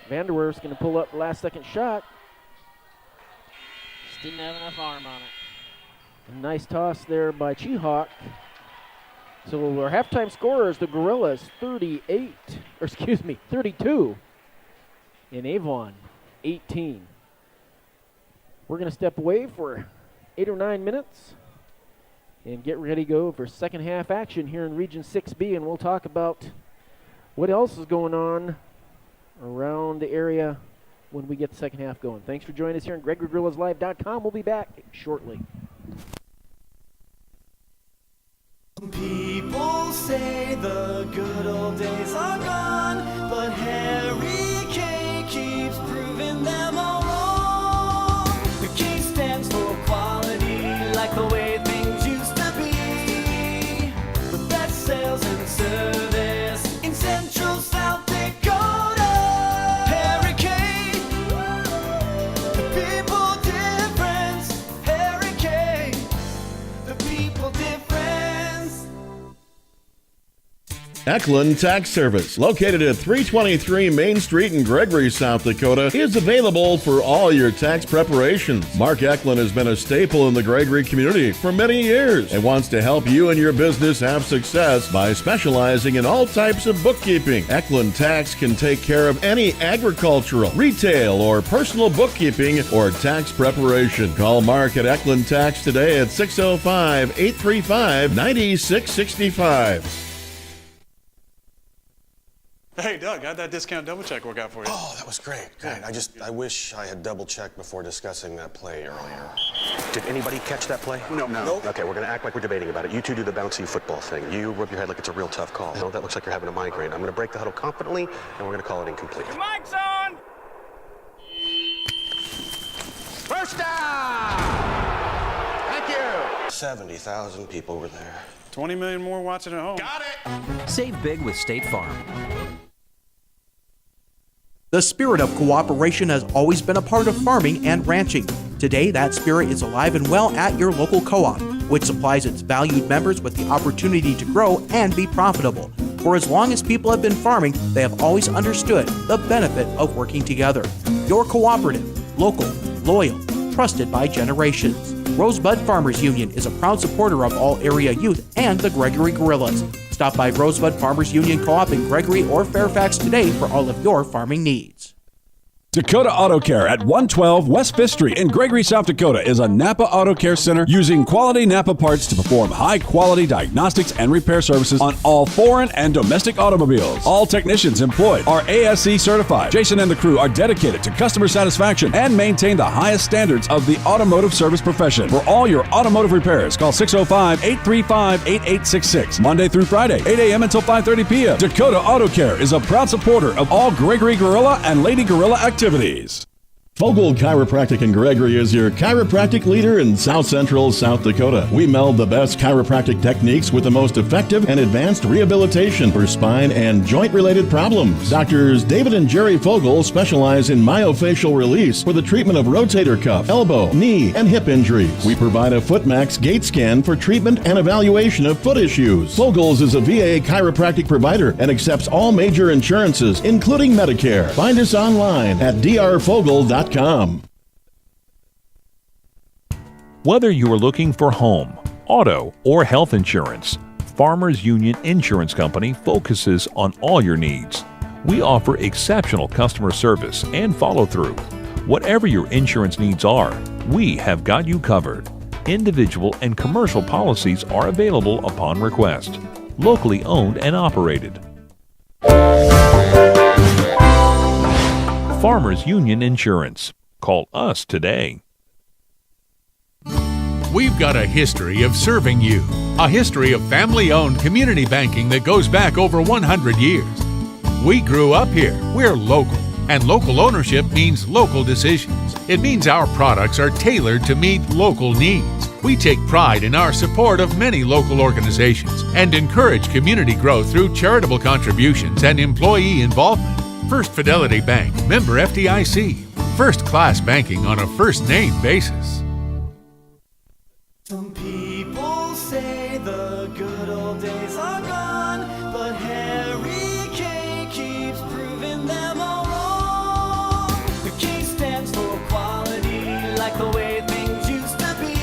Vanderwerf's going to pull up last-second shot. Just didn't have enough arm on it. Nice toss there by Chihawk. So our halftime score is the Gorillas 32, and Avon 18. We're going to step away for 8 or 9 minutes and get ready to go for second half action here in Region 6B, and we'll talk about what else is going on around the area when we get the second half going. Thanks for joining us here on GregoryGorillazLive.com. We'll be back shortly. People say the good old days are gone, but Harry K keeps proving them all wrong. The K stands for quality, like the way things used to be. The best sales and service in Central South Dakota. Harry K, the people difference. Harry K, the people difference. EKLUND Tax Service, located at 323 Main Street in Gregory, South Dakota, is available for all your tax preparations. Mark EKLUND has been a staple in the Gregory community for many years and wants to help you and your business have success by specializing in all types of bookkeeping. EKLUND Tax can take care of any agricultural, retail, or personal bookkeeping or tax preparation. Call Mark at EKLUND Tax today at 605-835-9665. Hey, Doug, how'd that discount double check work out for you? Oh, that was great. Great. I wish I had double checked before discussing that play earlier. Did anybody catch that play? No. Okay, we're going to act like we're debating about it. You two do the bouncy football thing. You rub your head like it's a real tough call. No, that looks like you're having a migraine. I'm going to break the huddle confidently, and we're going to call it incomplete. Mic's on! First down! Thank you! 70,000 people were there. 20 million more watching at home. Got it! Save big with State Farm. The spirit of cooperation has always been a part of farming and ranching. Today, that spirit is alive and well at your local co-op, which supplies its valued members with the opportunity to grow and be profitable. For as long as people have been farming, they have always understood the benefit of working together. Your cooperative, local, loyal, trusted by generations. Rosebud Farmers Union is a proud supporter of all area youth and the Gregory Gorillas. Stop by Rosebud Farmers Union Co-op in Gregory or Fairfax today for all of your farming needs. Dakota Auto Care at 112 West 5th Street in Gregory, South Dakota is a Napa Auto Care Center using quality Napa parts to perform high-quality diagnostics and repair services on all foreign and domestic automobiles. All technicians employed are ASE certified. Jason and the crew are dedicated to customer satisfaction and maintain the highest standards of the automotive service profession. For all your automotive repairs, call 605-835-8866, Monday through Friday, 8 a.m. until 5:30 p.m. Dakota Auto Care is a proud supporter of all Gregory Gorilla and Lady Gorilla activities. Fogel Chiropractic in Gregory is your chiropractic leader in South Central South Dakota. We meld the best chiropractic techniques with the most effective and advanced rehabilitation for spine and joint-related problems. Doctors David and Jerry Fogel specialize in myofascial release for the treatment of rotator cuff, elbow, knee, and hip injuries. We provide a FootMax gait scan for treatment and evaluation of foot issues. Fogel's is a VA chiropractic provider and accepts all major insurances, including Medicare. Find us online at drfogel.com. Whether you are looking for home, auto, or health insurance, Farmers Union Insurance Company focuses on all your needs. We offer exceptional customer service and follow-through. Whatever your insurance needs are, we have got you covered. Individual and commercial policies are available upon request. Locally owned and operated. Farmers Union Insurance. Call us today. We've got a history of serving you, a history of family-owned community banking that goes back over 100 years. We grew up here, we're local, and local ownership means local decisions. It means our products are tailored to meet local needs. We take pride in our support of many local organizations and encourage community growth through charitable contributions and employee involvement. First Fidelity Bank, member FDIC. First-class banking on a first-name basis. Some people say the good old days are gone, but Harry K keeps proving them all wrong. The K stands for quality, like the way things used to be.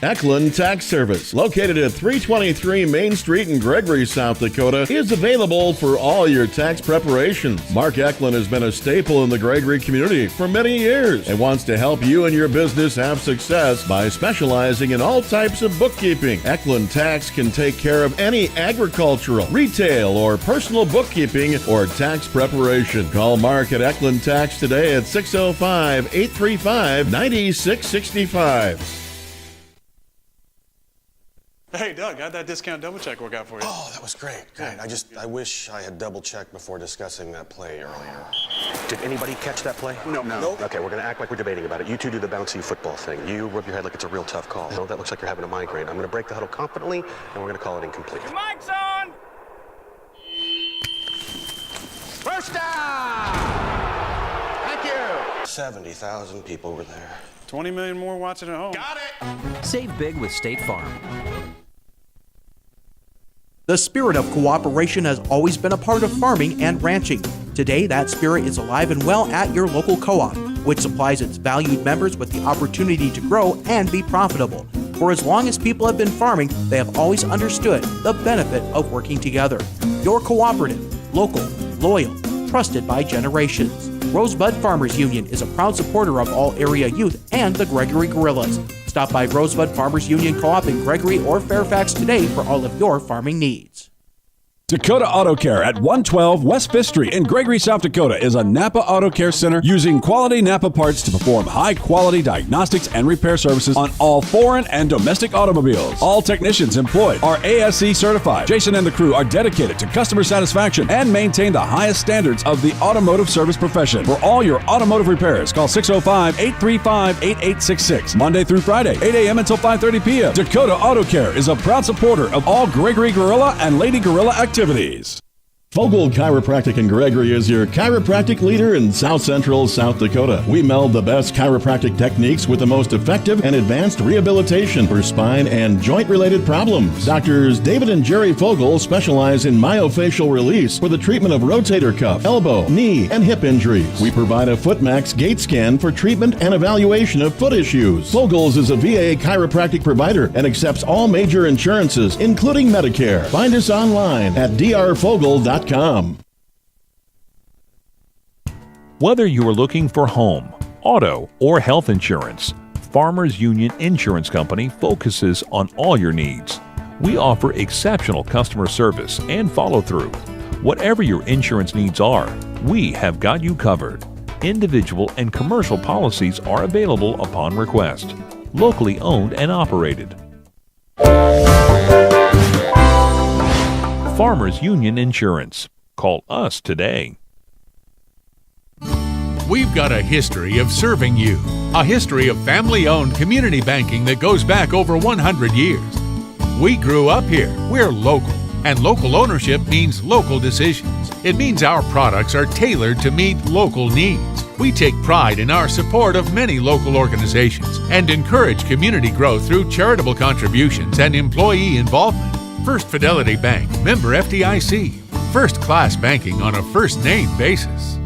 EKLUND Tax Service, located at 323 Main Street in Gregory, South Dakota, is available for all your tax preparations. Mark EKLUND has been a staple in the Gregory community for many years and wants to help you and your business have success by specializing in all types of bookkeeping. EKLUND Tax can take care of any agricultural, retail, or personal bookkeeping or tax preparation. Call Mark at EKLUND Tax today at 605-835-9665. Hey, Doug, how'd that discount double check work out for you? Oh, that was great. Great. I wish I had double checked before discussing that play earlier. Did anybody catch that play? No. Okay, we're going to act like we're debating about it. You two do the bouncy football thing. You rub your head like it's a real tough call. No, that looks like you're having a migraine. I'm going to break the huddle confidently, and we're going to call it incomplete. Your mic's on! First down! Thank you! 70,000 people were there. 20 million more watching at home. Got it! Save big with State Farm. The spirit of cooperation has always been a part of farming and ranching. Today, that spirit is alive and well at your local co-op, which supplies its valued members with the opportunity to grow and be profitable. For as long as people have been farming, they have always understood the benefit of working together. Your cooperative, local, loyal, trusted by generations. Rosebud Farmers Union is a proud supporter of all area youth and the Gregory Guerrillas. Stop by Rosebud Farmers Union Co-op in Gregory or Fairfax today for all of your farming needs. Dakota Auto Care at 112 West 5th Street in Gregory, South Dakota is a Napa Auto Care Center using quality Napa parts to perform high-quality diagnostics and repair services on all foreign and domestic automobiles. All technicians employed are ASC certified. Jason and the crew are dedicated to customer satisfaction and maintain the highest standards of the automotive service profession. For all your automotive repairs, call 605-835-8866, Monday through Friday, 8 a.m. until 5:30 p.m. Dakota Auto Care is a proud supporter of all Gregory Gorilla and Lady Gorilla activities. Fogel Chiropractic in Gregory is your chiropractic leader in South Central South Dakota. We meld the best chiropractic techniques with the most effective and advanced rehabilitation for spine and joint-related problems. Doctors David and Jerry Fogel specialize in myofacial release for the treatment of rotator cuff, elbow, knee, and hip injuries. We provide a FootMax gait scan for treatment and evaluation of foot issues. Fogel's is a VA chiropractic provider and accepts all major insurances, including Medicare. Find us online at drfogel.com. Whether you are looking for home, auto, or health insurance, Farmers Union Insurance Company focuses on all your needs. We offer exceptional customer service and follow-through. Whatever your insurance needs are, we have got you covered. Individual and commercial policies are available upon request. Locally owned and operated. Farmers Union Insurance. Call us today. We've got a history of serving you, a history of family-owned community banking that goes back over 100 years. We grew up here. We're local, and local ownership means local decisions. It means our products are tailored to meet local needs. We take pride in our support of many local organizations and encourage community growth through charitable contributions and employee involvement. First Fidelity Bank, member FDIC. First-class banking on a first-name basis.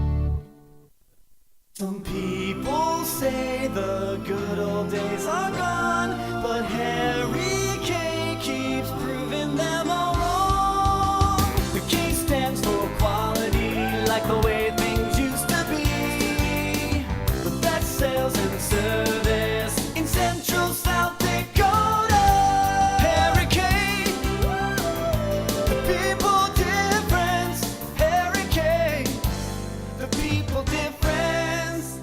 Some people say the good old days are gone, but Harry K keeps proving them all wrong. The K stands for quality, like the way things used to be. The best sales and service in Central South Dakota. Harry K, the people difference. Harry K, the people difference.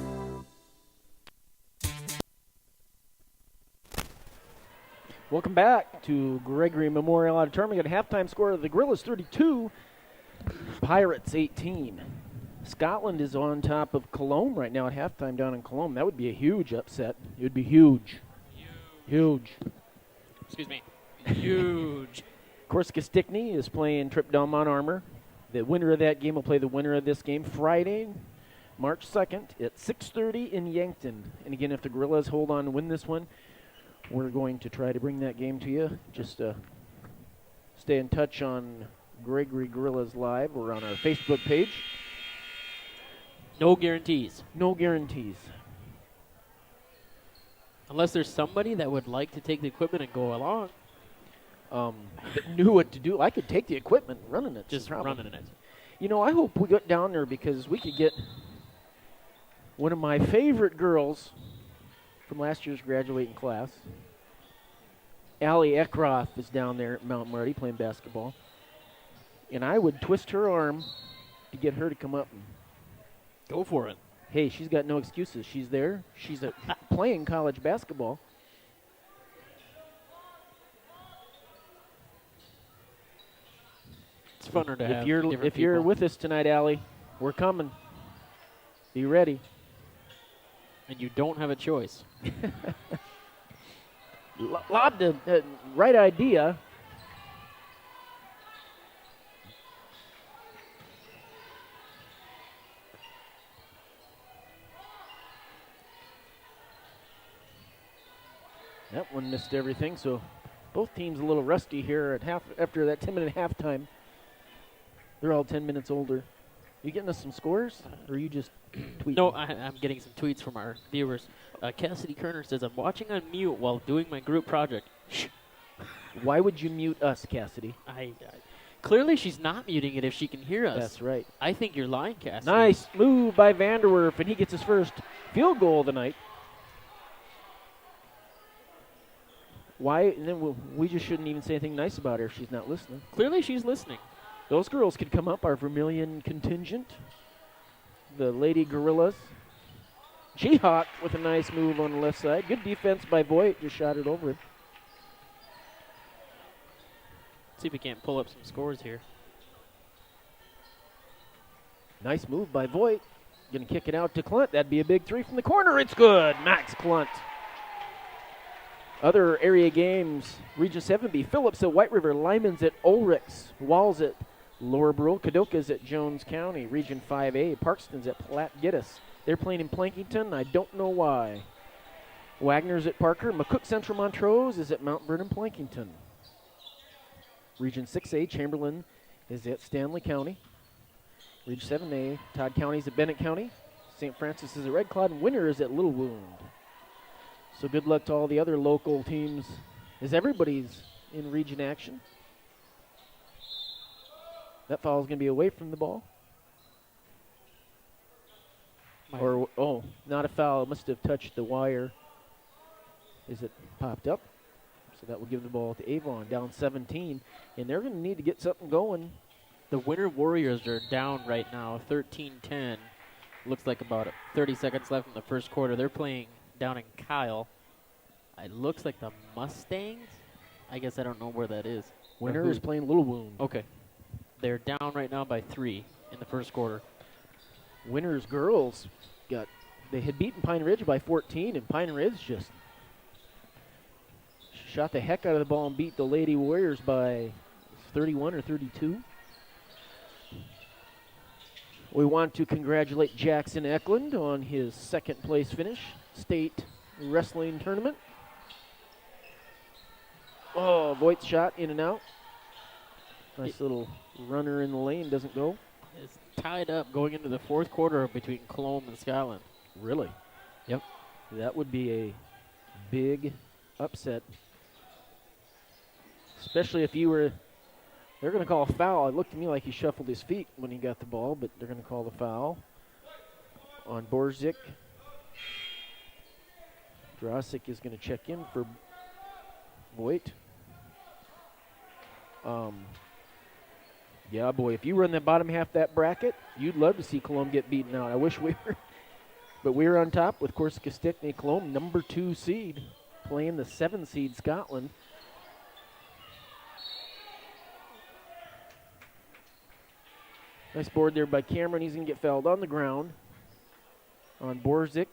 Welcome back to Gregory Memorial Auditorium. We got a halftime score of the Gorillas 32, Pirates 18. Scotland is on top of Cologne right now at halftime down in Cologne. That would be a huge upset. It would be huge. Huge. Excuse me. Huge. Corsica Stickney is playing Trip Down Mount Armor. The winner of that game will play the winner of this game Friday, March 2nd at 6:30 in Yankton. And again, if the Gorillas hold on and win this one, we're going to try to bring that game to you. Just stay in touch on Gregory Gorillas Live or on our Facebook page. No guarantees. No guarantees. Unless there's somebody that would like to take the equipment and go along. That knew what to do. I could take the equipment running it. Just running it. You know, I hope we get down there because we could get one of my favorite girls from last year's graduating class. Allie Eckroth is down there at Mount Marty playing basketball. And I would twist her arm to get her to come up and go for it. Hey, she's got no excuses. She's there. She's playing college basketball. It's funner to have If you're with us tonight, Allie, we're coming. Be ready. And you don't have a choice. Lobbed a right idea. That one missed everything, so both teams a little rusty here at after that 10-minute halftime. They're all 10 minutes older. You getting us some scores, or are you just tweeting? No, I'm getting some tweets from our viewers. Cassidy Kerner says, I'm watching on mute while doing my group project. Shh. Why would you mute us, Cassidy? Clearly she's not muting it if she can hear us. That's right. I think you're lying, Cassidy. Nice move by Vanderwerf, and he gets his first field goal of the night. Why? And then we just shouldn't even say anything nice about her if she's not listening. Clearly she's listening. Those girls could come up, our Vermilion contingent. The Lady Gorillas. G-Hawk with a nice move on the left side. Good defense by Voigt. Just shot it over him. See if we can't pull up some scores here. Nice move by Voigt. Going to kick it out to Klunt. That'd be a big three from the corner. It's good. Max Klunt. Other area games, Region 7B, Phillips at White River, Lyman's at Ulrichs, Walls at Lower Brule, Kadoka's at Jones County. Region 5A, Parkston's at Platte Geddes. They're playing in Plankington. I don't know why. Wagner's at Parker. McCook Central Montrose is at Mount Vernon, Plankington. Region 6A, Chamberlain is at Stanley County. Region 7A, Todd County's at Bennett County. St. Francis is at Red Cloud, and Winter is at Little Wound. So good luck to all the other local teams as everybody's in region action. That foul is going to be away from the ball. Not a foul. It must have touched the wire as it popped up. So that will give the ball to Avon, down 17. And they're going to need to get something going. The Winter Warriors are down right now, 13-10. Looks like about 30 seconds left in the first quarter. They're playing down in Kyle. It looks like the Mustangs. I guess I don't know where that is. Winter is playing Little Wound. Okay. They're down right now by 3 in the first quarter. Winter's girls they had beaten Pine Ridge by 14, and Pine Ridge just shot the heck out of the ball and beat the Lady Warriors by 31 or 32. We want to congratulate Jackson Eklund on his second place finish, state wrestling tournament. Oh, Voigt's shot in and out. Nice little runner in the lane, doesn't go. It's tied up going into the fourth quarter between Cologne and Scotland. Really? Yep. That would be a big upset. Especially if you were, they're going to call a foul. It looked to me like he shuffled his feet when he got the ball, but they're going to call the foul on Borzik. Drosic is going to check in for Voigt. Yeah, boy, if you were in the bottom half of that bracket, you'd love to see Cologne get beaten out. I wish we were. But we were on top with Corsica Stickney. Cologne, number 2 seed, playing the 7 seed Scotland. Nice board there by Cameron. He's going to get fouled on the ground on Borzik.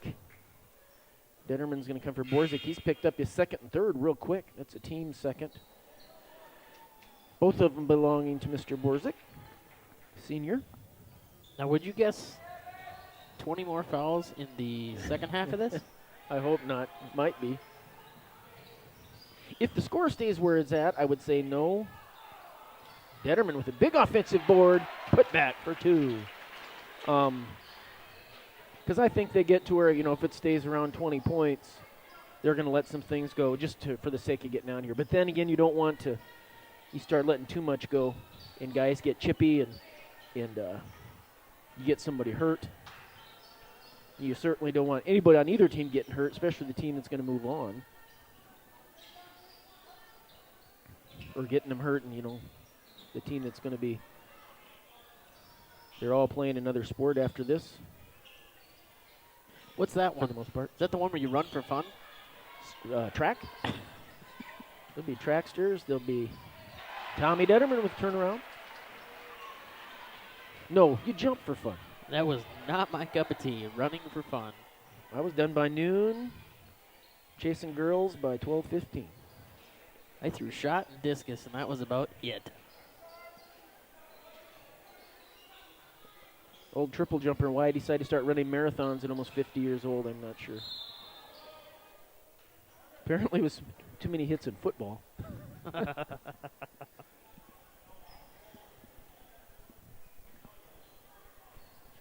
Detterman's going to come for Borzik. He's picked up his second and third real quick. That's a team second. Both of them belonging to Mr. Borzik, senior. Now, would you guess 20 more fouls in the second half of this? I hope not. Might be. If the score stays where it's at, I would say no. Detterman with a big offensive board. Put back for 2. Because I think they get to where, if it stays around 20 points, they're going to let some things go just for the sake of getting down here. But then again, you don't want to. You start letting too much go, and guys get chippy, and you get somebody hurt. You certainly don't want anybody on either team getting hurt, especially the team that's going to move on. Or getting them hurt, and, the team that's going to be. They're all playing another sport after this. What's that one? For the most part. Is that the one where you run for fun? Track. There'll be tracksters. There'll be Tommy Detterman with turnaround. No, you jump for fun. That was not my cup of tea, running for fun. I was done by noon, chasing girls by 12:15. I threw shot and discus, and that was about it. Old triple jumper, why he decided to start running marathons at almost 50 years old, I'm not sure. Apparently it was too many hits in football.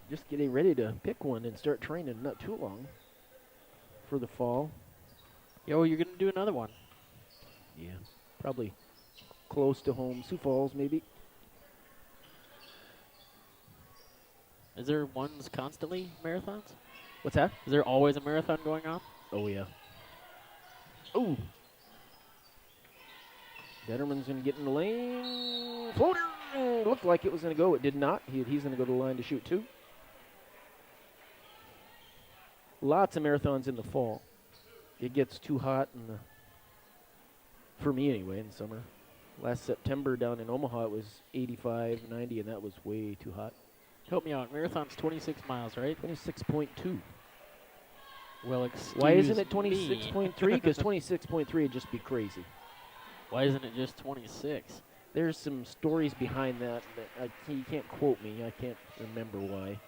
Just getting ready to pick one and start training not too long for the fall. Yo, you're going to do another one. Yeah, probably close to home. Sioux Falls, maybe. Is there ones constantly marathons? What's that? Is there always a marathon going on? Oh, yeah. Ooh. Detterman's going to get in the lane. Floater! Looked like it was going to go. It did not. He's going to go to the line to shoot two. Lots of marathons in the fall. It gets too hot for me anyway, in summer. Last September down in Omaha, it was 85, 90, and that was way too hot. Help me out. Marathon's 26 miles, right? 26.2. Well, excuse Why isn't it me. 26.3? Because 26.3 would just be crazy. Why isn't it just 26? There's some stories behind that you can't quote me. I can't remember why.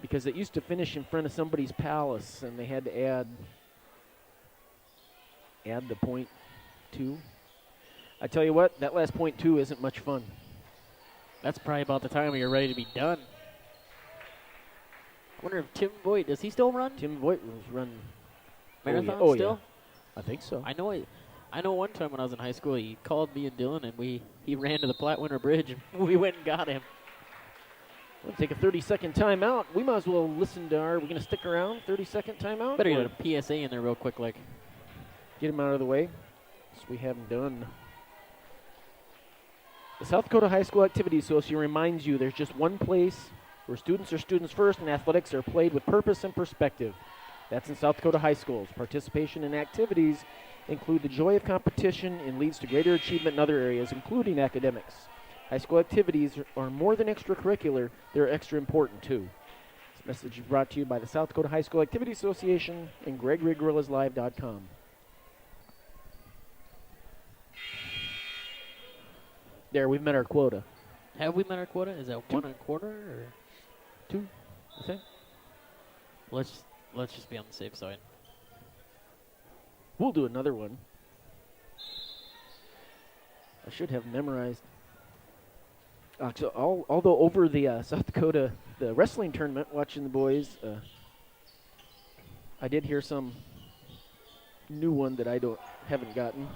Because it used to finish in front of somebody's palace, and they had to add the .2. I tell you what, that last .2 isn't much fun. That's probably about the time you're ready to be done. I wonder if Tim Voigt, does he still run? Tim Voigt was run marathon still? Yeah. I think so. I know one time when I was in high school, he called me and Dylan, and he ran to the Platte Winter Bridge, and we went and got him. We'll take a 30-second timeout. We might as well listen to we're going to stick around. 30-second timeout. Better get a PSA in there real quick, like. Get him out of the way. So we haven't done. The South Dakota High School Activity Association reminds you there's just one place where students are students first and athletics are played with purpose and perspective. That's in South Dakota high schools. Participation in activities include the joy of competition and leads to greater achievement in other areas, including academics. High school activities are more than extracurricular, they're extra important too. This message is brought to you by the South Dakota High School Activity Association and GregoryGorillasLive.com. There, we've met our quota. Have we met our quota? Is that 1 1/4 or 2? I think. Let's just be on the safe side. We'll do another one. I should have memorized. So although over the South Dakota the wrestling tournament, watching the boys, I did hear some new one that I haven't gotten.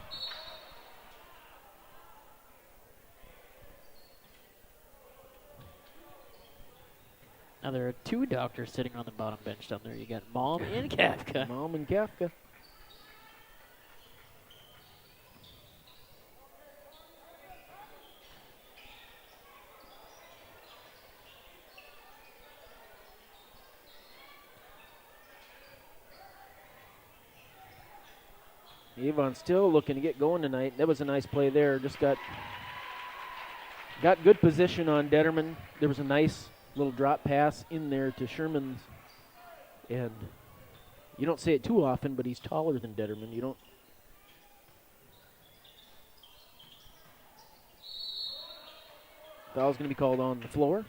Now there are two doctors sitting on the bottom bench down there. You got Mom and Kafka. Mom and Kafka. Avon still looking to get going tonight. That was a nice play there. Just got good position on Detterman. There was a nice little drop pass in there to Sherman's, and you don't say it too often, but he's taller than Detterman. You don't. Foul's going to be called on the floor.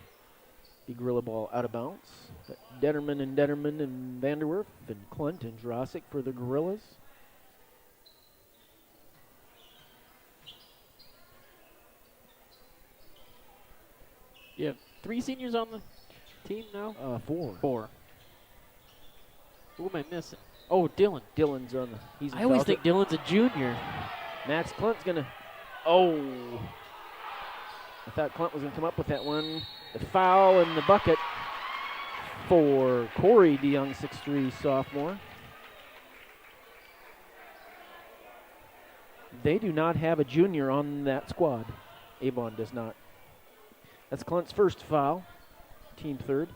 The Gorilla ball out of bounds. Detterman and Vanderwerf and Klunt and Jurasic for the Gorillas. You have 3 seniors on the team now? 4. 4. Who am I missing? Oh, Dylan. Dylan's on the. He's. I always think Dylan's a junior. Max Clunt's gonna. Oh. I thought Clunt was gonna come up with that one. The foul and the bucket for Corey DeYoung, 6'3" sophomore. They do not have a junior on that squad. Avon does not. That's Clunt's first foul, team third.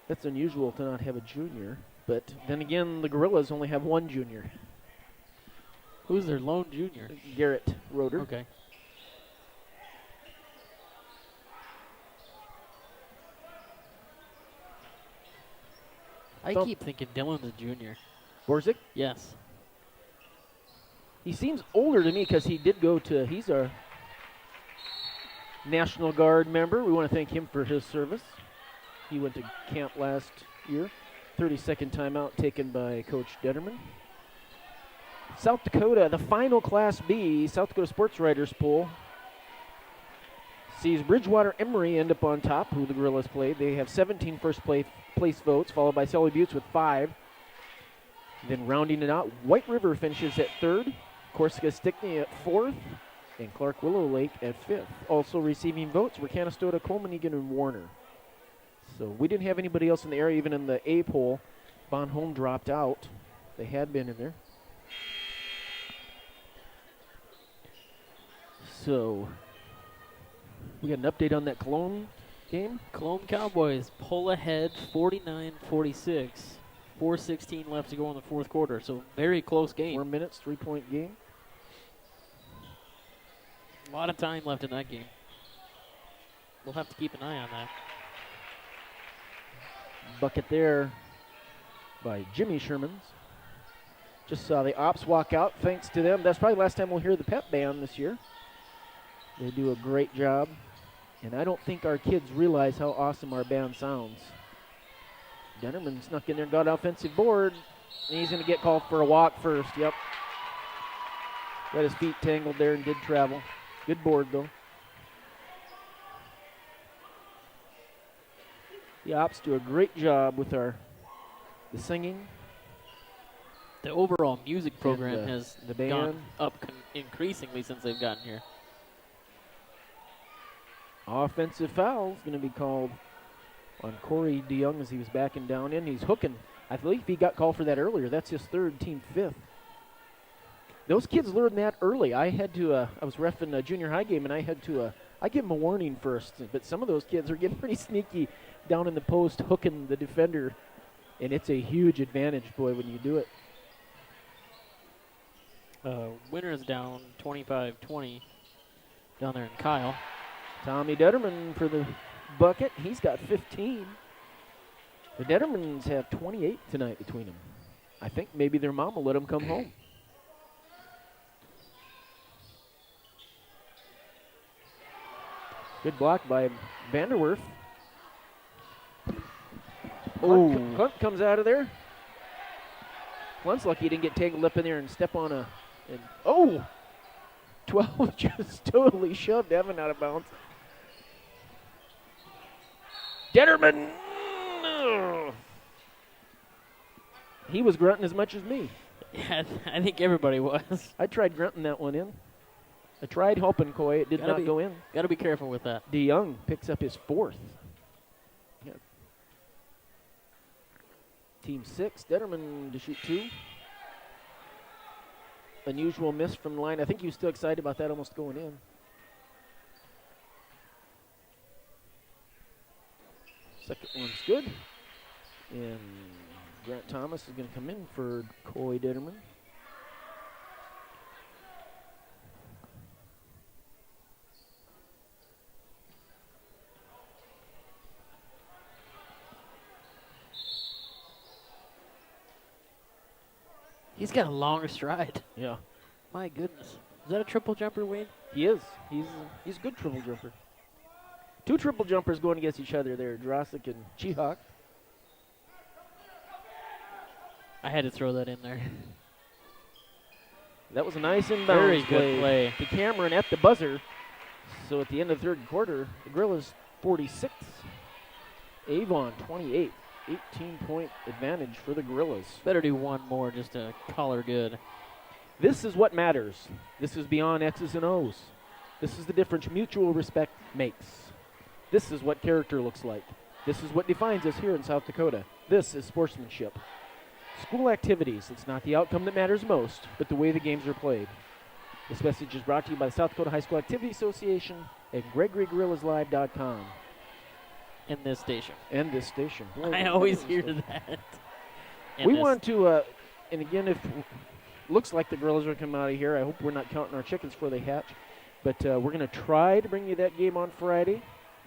That's unusual to not have a junior, but then again, the Gorillas only have one junior. Who's their lone junior? Garrett Roeder. Okay. I keep thinking Dylan's a junior. Borzik? Yes. He seems older to me because he did go to, he's a National Guard member. We want to thank him for his service. He went to camp last year. 32nd timeout taken by Coach Detterman. South Dakota, the final Class B, South Dakota Sports Writers poll, sees Bridgewater Emory end up on top, who the Gorillas played. They have 17 first place votes, followed by Selly Buttes with 5. Then rounding it out, White River finishes at 3rd, Corsica Stickney at 4th, and Clark Willow Lake at 5th. Also receiving votes were Canastota, Coleman, Egan, and Warner. So we didn't have anybody else in the area, even in the A poll. Von Holm dropped out. They had been in there. So we got an update on that Cologne game. Cologne Cowboys pull ahead 49-46. 4:16 left to go in the fourth quarter, so very close game. 4 minutes, 3-point game. A lot of time left in that game. We'll have to keep an eye on that. Bucket there by Jimmy Shermans. Just saw the Ops walk out. Thanks to them. That's probably the last time we'll hear the pep band this year. They do a great job. And I don't think our kids realize how awesome our band sounds. Dennerman snuck in there, got an offensive board. And he's going to get called for a walk first. Yep. Got his feet tangled there and did travel. Good board, though. The Ops do a great job with the singing. The overall music program has the band gone up increasingly since they've gotten here. Offensive foul is going to be called on Corey DeYoung as he was backing down in. He's hooking. I believe he got called for that earlier. That's his third, team fifth. Those kids learned that early. I had to, I was reffing a junior high game, and I had to, I give them a warning first. But some of those kids are getting pretty sneaky down in the post, hooking the defender. And it's a huge advantage, boy, when you do it. Winners down 25-20 down there in Kyle. Tommy Detterman for the bucket. He's got 15. The Dettermans have 28 tonight between them. I think maybe their mom will let them come home. Good block by Vanderwerf. Clunt comes out of there. Clunt's lucky he didn't get tangled up in there and step on 12 just totally shoved Evan out of bounds. Detterman! He was grunting as much as me. Yeah, I think everybody was. I tried grunting that one in. I tried helping Coy. It did not go in. Got to be careful with that. DeYoung picks up his fourth. Yeah. Team 6, Detterman to shoot 2. Unusual miss from the line. I think he was still excited about that almost going in. Second one's good. And Grant Thomas is going to come in for Coy Detterman. He's got a longer stride. Yeah. My goodness. Is that a triple jumper, Wade? He is. He's a good triple jumper. 2 triple jumpers going against each other there, Drosick and Chihawk. I had to throw that in there. That was a nice inbound Very good play. to Cameron at the buzzer. So at the end of the third quarter, the Gorillas 46, Avon 28. 18-point advantage for the Gorillas. Better do one more just to call her good. This is what matters. This is beyond X's and O's. This is the difference mutual respect makes. This is what character looks like. This is what defines us here in South Dakota. This is sportsmanship. School activities, it's not the outcome that matters most, but the way the games are played. This message is brought to you by the South Dakota High School Activity Association and GregoryGorillasLive.com. And this station. And this station. Boy, I always hear that. We want to, and again, if looks like the Gorillas are coming out of here, I hope we're not counting our chickens before they hatch, but we're going to try to bring you that game on Friday.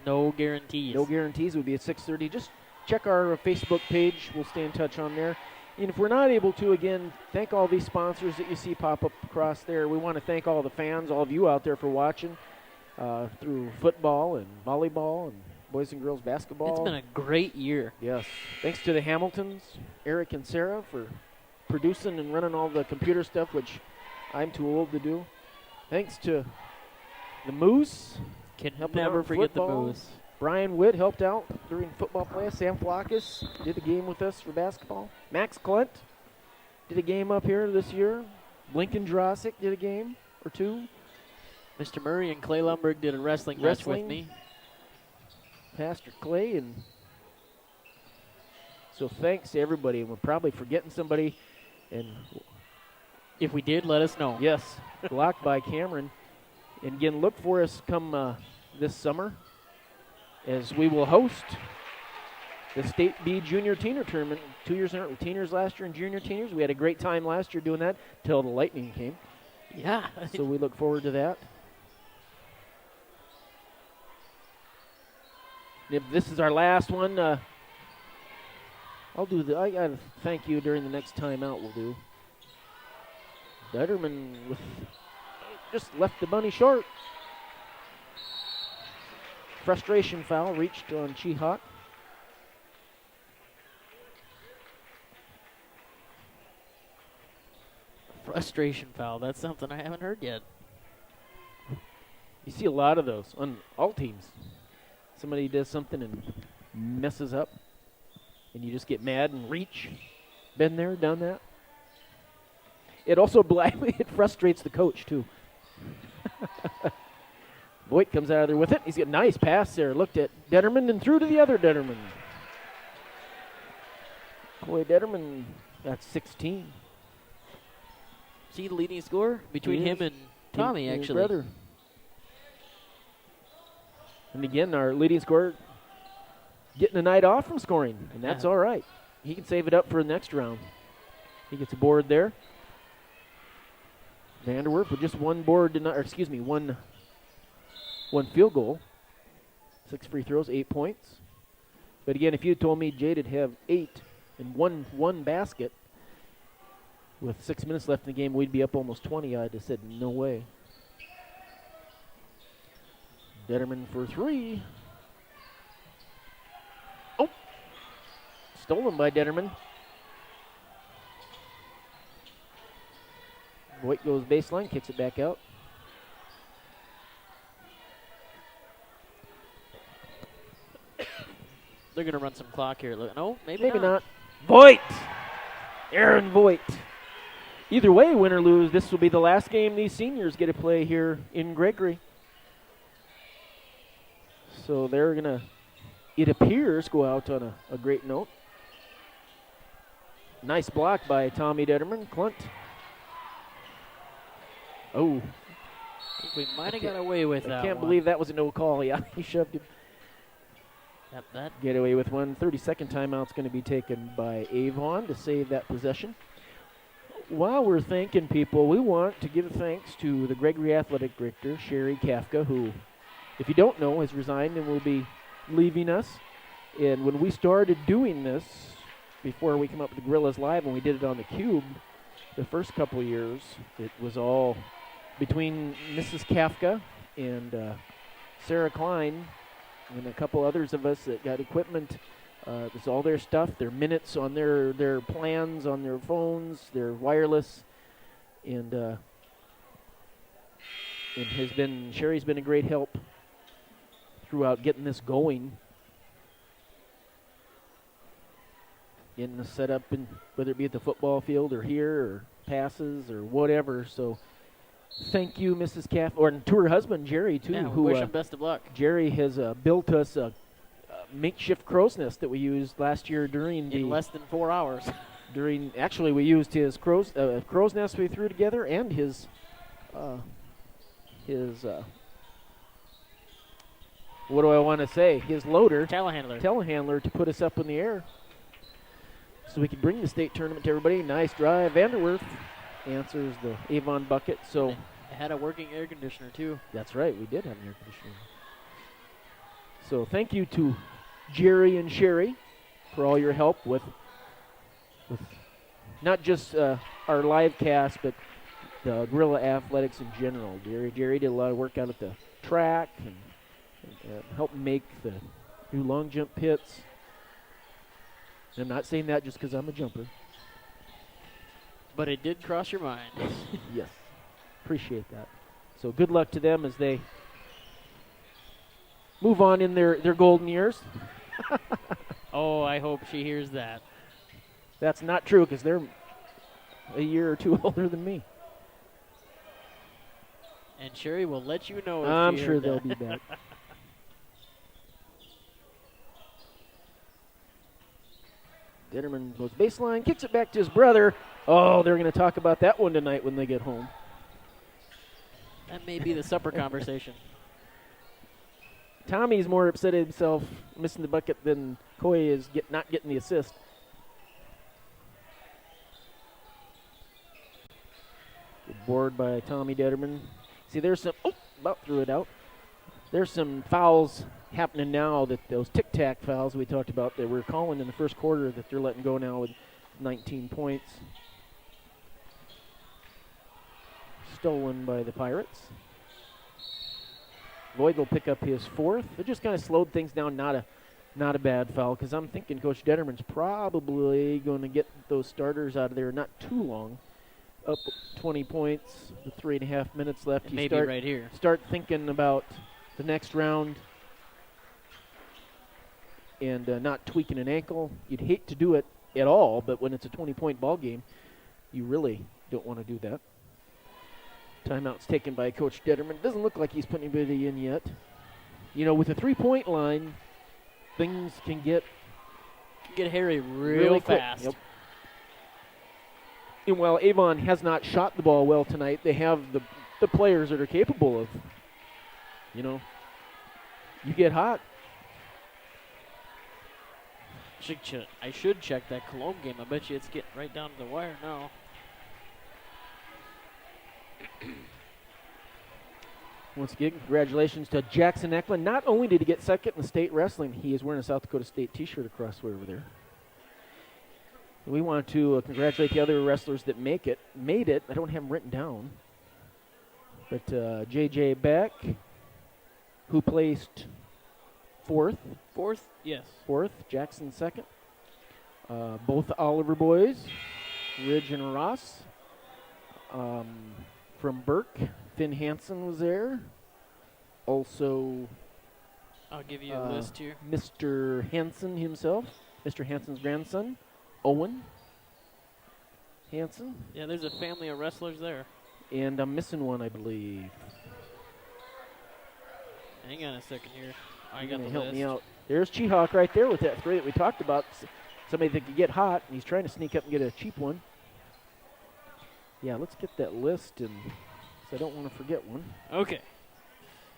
No guarantees. No guarantees. It would be at 6:30. Just check our Facebook page. We'll stay in touch on there. And if we're not able to, again, thank all these sponsors that you see pop up across there. We want to thank all the fans, all of you out there for watching through football and volleyball and boys and girls basketball. It's been a great year. Yes. Thanks to the Hamiltons, Eric and Sarah, for producing and running all the computer stuff, which I'm too old to do. Thanks to the Moose. Can helping out never in forget football. the Moose. Brian Witt helped out during football play. Sam Flackus did a game with us for basketball. Max Klunt did a game up here this year. Lincoln Drossick did a game or two. Mr. Murray and Clay Lumberg did a wrestling match with me. Pastor Clay, and so thanks to everybody. And we're probably forgetting somebody, and if we did, let us know. Yes, blocked by Cameron. And again, look for us come this summer, as we will host the State B Junior Teener Tournament 2 years in a row. Teeners last year and junior teeners. We had a great time last year doing that till the lightning came. Yeah. So we look forward to that. If this is our last one, I'll do I gotta thank you during the next timeout. We'll do. Detterman just left the bunny short. Frustration foul reached on Chihawk. Frustration foul. That's something I haven't heard yet. You see a lot of those on all teams. Somebody does something and messes up, and you just get mad and reach. Been there, done that. It also it frustrates the coach too. Voigt comes out of there with it. He's got a nice pass there. Looked at Detterman and threw to the other Detterman. Boy, Detterman got 16. See the leading score between him and Tommy, and actually. His brother. And again, our leading scorer getting a night off from scoring, and that's all right. He can save it up for the next round. He gets a board there. Vanderwerf with just one board, one field goal. 6 free throws, 8 points. But again, if you had told me Jade would have 8 and one basket with 6 minutes left in the game, we'd be up almost 20, I'd have said no way. Detterman for 3. Oh! Stolen by Detterman. Voigt goes baseline, kicks it back out. They're going to run some clock here. No, maybe not. Voigt! Aaron Voigt. Either way, win or lose, this will be the last game these seniors get to play here in Gregory. So they're going to, it appears, go out on a great note. Nice block by Tommy Detterman. Klunt. Oh. I think we might have got away with that. I can't believe that was a no call. Yeah, he shoved him. Yep, that. Get away with one. 30-second timeout's going to be taken by Avon to save that possession. While we're thanking people, we want to give thanks to the Gregory Athletic Director, Sherry Kafka, who, if you don't know, has resigned and will be leaving us. And when we started doing this, before we came up with the Gorillas Live, and we did it on the Cube, the first couple of years, it was all between Mrs. Kafka and Sarah Klein and a couple others of us that got equipment. It was all their stuff, their minutes on their plans on their phones, their wireless, and Sherry's been a great help throughout getting this going. in the setup, and whether it be at the football field or here or passes or whatever. So thank you, Mrs. Caff, or to her husband, Jerry, too. Yeah, who wish him best of luck. Jerry has built us a makeshift crow's nest that we used last year during in less than 4 hours. Actually, we used his crow's nest we threw together and his what do I want to say? His loader. Telehandler to put us up in the air so we could bring the state tournament to everybody. Nice drive. Vanderwerf answers the Avon bucket. So it had a working air conditioner, too. That's right. We did have an air conditioner. So thank you to Jerry and Sherry for all your help with not just our live cast, but the Gorilla Athletics in general. Jerry did a lot of work out at the track and helped make the new long jump pits. And I'm not saying that just because I'm a jumper. But it did cross your mind. Yes. Appreciate that. So good luck to them as they move on in their golden years. Oh, I hope she hears that. That's not true because they're a year or two older than me. And Sherry will let you know if I'm she sure heard they'll that. be back. Ditterman goes baseline, kicks it back to his brother. Oh, they're going to talk about that one tonight when they get home. That may be the supper conversation. Tommy's more upset at himself missing the bucket than Coy is not getting the assist. Good board by Tommy Detterman. See, there's some, about threw it out. There's some fouls happening now, that those tic-tac fouls we talked about that we're calling in the first quarter that they're letting go now with 19 points. Stolen by the Pirates. Lloyd will pick up his fourth. It just kind of slowed things down. Not a bad foul, because I'm thinking Coach Detterman's probably going to get those starters out of there not too long. Up 20 points with 3.5 minutes left. Maybe right here. Start thinking about the next round and not tweaking an ankle. You'd hate to do it at all, but when it's a 20-point ball game, you really don't want to do that. Timeout's taken by Coach Detterman. Doesn't look like he's putting anybody in yet. You know, with a 3-point line, things can get hairy really fast. Yep. And while Avon has not shot the ball well tonight, they have the players that are capable of, you get hot. I should check that Cologne game. I bet you it's getting right down to the wire now. Once again, congratulations to Jackson Eklund. Not only did he get second in the state wrestling, he is wearing a South Dakota State t-shirt across the way over there. We want to congratulate the other wrestlers that made it. I don't have them written down. But J.J. Beck, who placed fourth. Fourth? Yes. Fourth. Jackson second. Both Oliver boys, Ridge and Ross. From Burke, Finn Hansen was there. Also, I'll give you a list here. Mr. Hansen himself, Mr. Hansen's grandson, Owen Hansen. Yeah, there's a family of wrestlers there. And I'm missing one, I believe. Hang on a second here. I You're got gonna the help list. me out. There's Cheehawk right there with that three that we talked about. Somebody that could get hot, and he's trying to sneak up and get a cheap one. Yeah, let's get that list, and so I don't want to forget one. Okay.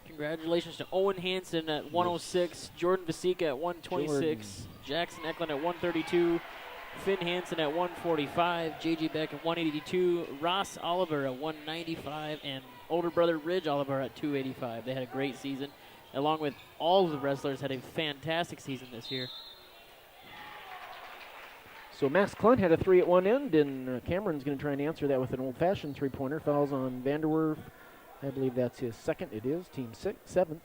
Congratulations to Owen Hansen at 106, Jordan Vasika at 126, Jackson Eklund at 132, Finn Hansen at 145, J.J. Beck at 182, Ross Oliver at 195, and older brother Ridge Oliver at 285. They had a great season, along with all of the wrestlers had a fantastic season this year. So Max Clunt had a three at one end, and Cameron's going to try and answer that with an old-fashioned three-pointer. Fouls on Vanderwerf. I believe that's his second. It is, team seventh.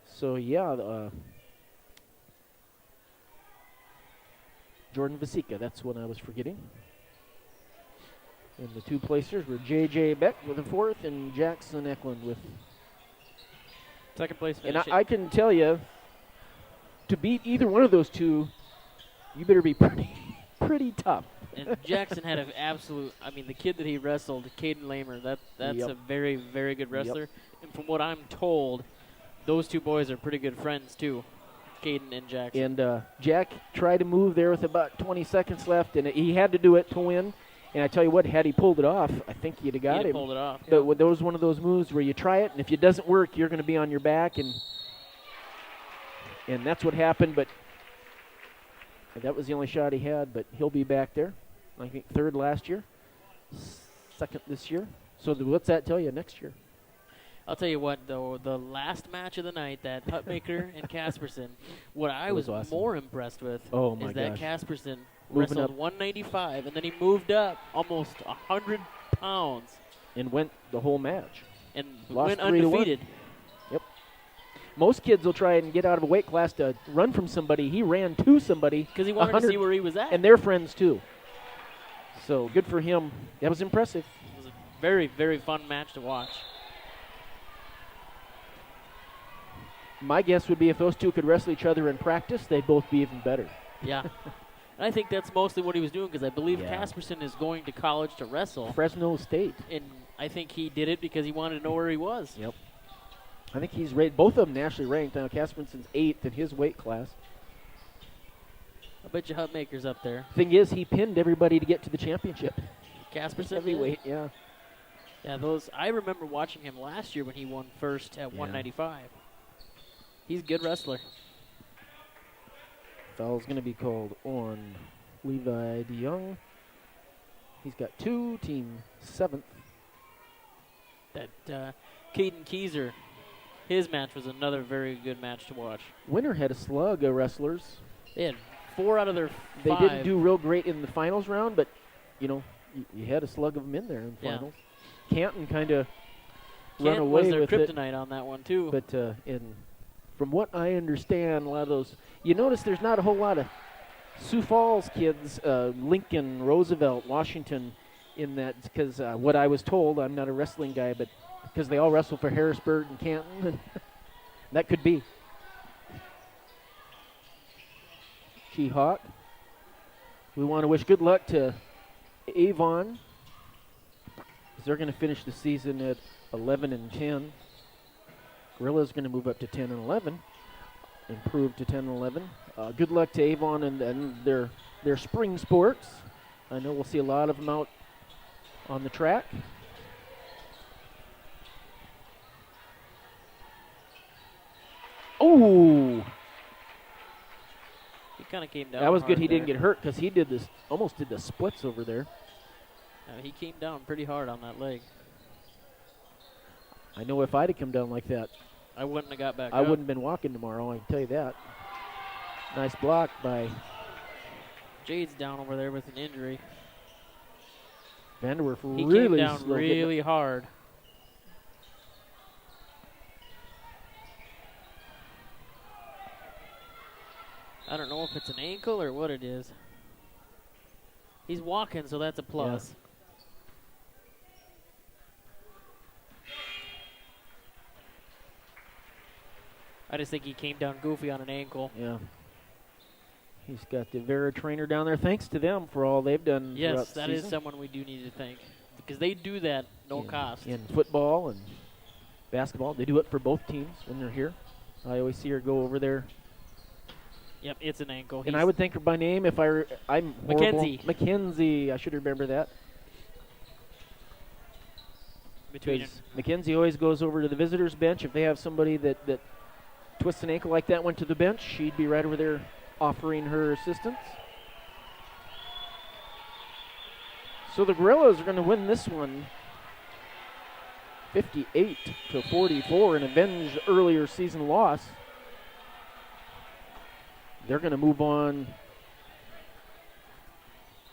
So, yeah, Jordan Vasika, that's what I was forgetting. And the two placers were J.J. Beck with a fourth and Jackson Eklund with second place and finish. I can tell you, to beat either one of those two, you better be pretty pretty tough. And Jackson had an absolute. I mean, the kid that he wrestled, Caden Lamer. That's a very, very good wrestler. And from what I'm told, those two boys are pretty good friends too, Caden and Jackson. And Jack tried to move there with about 20 seconds left, and he had to do it to win. And I tell you what, had he pulled it off, I think he'd have got him. Pulled it off. But there was one of those moves where you try it, and if it doesn't work, you're going to be on your back, and that's what happened. But that was the only shot he had. But he'll be back there. I think third last year, second this year. So what's that tell you next year? I'll tell you what, though, the last match of the night, that Hutmaker and Casperson, what I was awesome. more impressed with is that Casperson Moving wrestled up. 195, and then he moved up almost 100 pounds. And went the whole match. And Lost went 3-1. undefeated. Yep. Most kids will try and get out of a weight class to run from somebody. He ran to somebody. Because he wanted to see where he was at. And they're friends, too. So good for him. That was impressive. It was a very, very fun match to watch. My guess would be if those two could wrestle each other in practice, they'd both be even better. Yeah. And I think that's mostly what he was doing, because I believe Yeah. Casperson is going to college to wrestle. Fresno State. And I think he did it because he wanted to know where he was. Yep. I think he's rated, both of them nationally ranked. Now Casperson's 8th in his weight class. I bet you Hutmaker's up there. Thing is, he pinned everybody to get to the championship. Casperson? Heavyweight, yeah. Yeah, those. I remember watching him last year when he won first at 195. He's a good wrestler. Foul's going to be called on Levi DeYoung. He's got 2, team 7th. That Caden Keyser, his match was another very good match to watch. Winner had a slug of wrestlers. They had 4 out of their 5. They didn't do real great in the finals round, but, you had a slug of them in there in the finals. Canton kind of run away was their with it. kryptonite on that one, too. But from what I understand, a lot of those, you notice there's not a whole lot of Sioux Falls kids, Lincoln, Roosevelt, Washington, in that, because what I was told, I'm not a wrestling guy, but because they all wrestle for Harrisburg and Canton, that could be. She-Hawk. We want to wish good luck to Avon, because they're going to finish the season at 11-10. Gorilla's going to move up to 10-11, improve to 10-11. Good luck to Avon and their spring sports. I know we'll see a lot of them out on the track. Oh! He kind of came down. That was good. hard He didn't there. get hurt because he did this, almost did the splits over there. He came down pretty hard on that leg. I know if I'd have come down like that, I wouldn't have got back I up. wouldn't have been walking tomorrow, I can tell you that. Nice block by Jade's down over there with an injury. Vanderwerf. He Really came down slow really hard. I don't know if it's an ankle or what it is. He's walking, so that's a plus. I just think he came down goofy on an ankle. Yeah. He's got the Vera trainer down there. Thanks to them for all they've done. Yes, throughout the that is season. someone we do need to thank, because they do that no cost. In football and basketball, they do it for both teams when they're here. I always see her go over there. Yep, it's an ankle. And I would thank her by name if I'm horrible. Mackenzie. Mackenzie. I should remember that. Between Because Mackenzie always goes over to the visitors bench. If they have somebody that twists an ankle like that, went to the bench, she'd be right over there offering her assistance. So the Gorillas are going to win this one 58-44 and avenge the earlier season loss. They're going to move on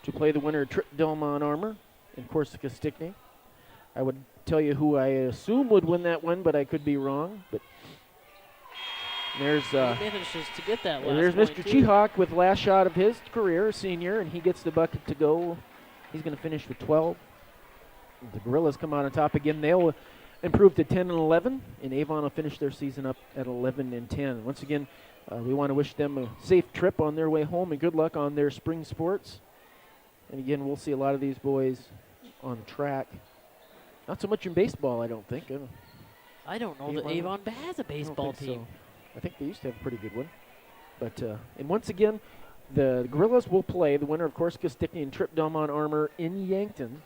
to play the winner, Trip Delmont Armor and Corsica Stickney. I would tell you who I assume would win that one, but I could be wrong. But there's he manages to get that last there's point, Mr. too. Cheehawk with last shot of his career, senior, and he gets the bucket to go. He's going to finish with 12. The Gorillas come out on top again. They'll improve to 10-11, and Avon will finish their season up at 11-10. Once again, we want to wish them a safe trip on their way home and good luck on their spring sports. And again, we'll see a lot of these boys on the track. Not so much in baseball, I don't think. I don't know that Avon has a baseball team. So. I think they used to have a pretty good one. But and once again, the Gorillas will play the winner of Corsica Stickney and Trip Delmont Armor in Yankton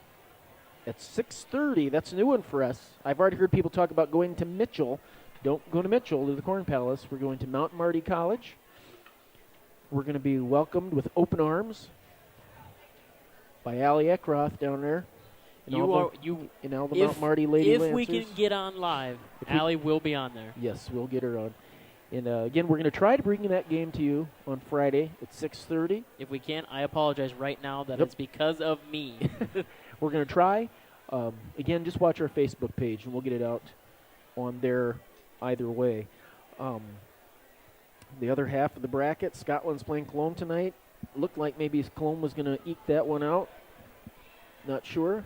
at 6:30. That's a new one for us. I've already heard people talk about going to Mitchell. Don't go to Mitchell, to the Corn Palace. We're going to Mount Marty College. We're going to be welcomed with open arms by Allie Eckroth down there. And all the Mount Marty Lady If Lancers. we can get on live, Allie will be on there. Yes, we'll get her on. And again, we're going to try to bring that game to you on Friday at 6:30. If we can't, I apologize right now that it's because of me. We're going to try. Again, just watch our Facebook page, and we'll get it out on there either way. The other half of the bracket, Scotland's playing Cologne tonight. Looked like maybe Cologne was going to eke that one out. Not sure.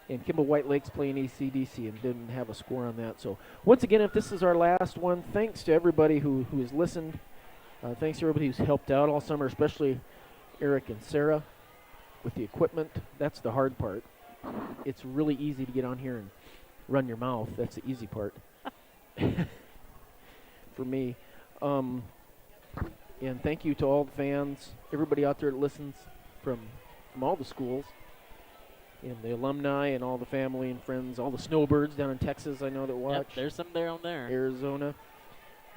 And Kimball White Lake's playing ACDC and didn't have a score on that. So once again, if this is our last one, thanks to everybody who has listened. Thanks to everybody who's helped out all summer, especially Eric and Sarah with the equipment. That's the hard part. It's really easy to get on here and run your mouth. That's the easy part for me. And thank you to all the fans, everybody out there that listens from all the schools, and the alumni and all the family and friends, all the snowbirds down in Texas I know that watch. Yep, there's some down there. Arizona.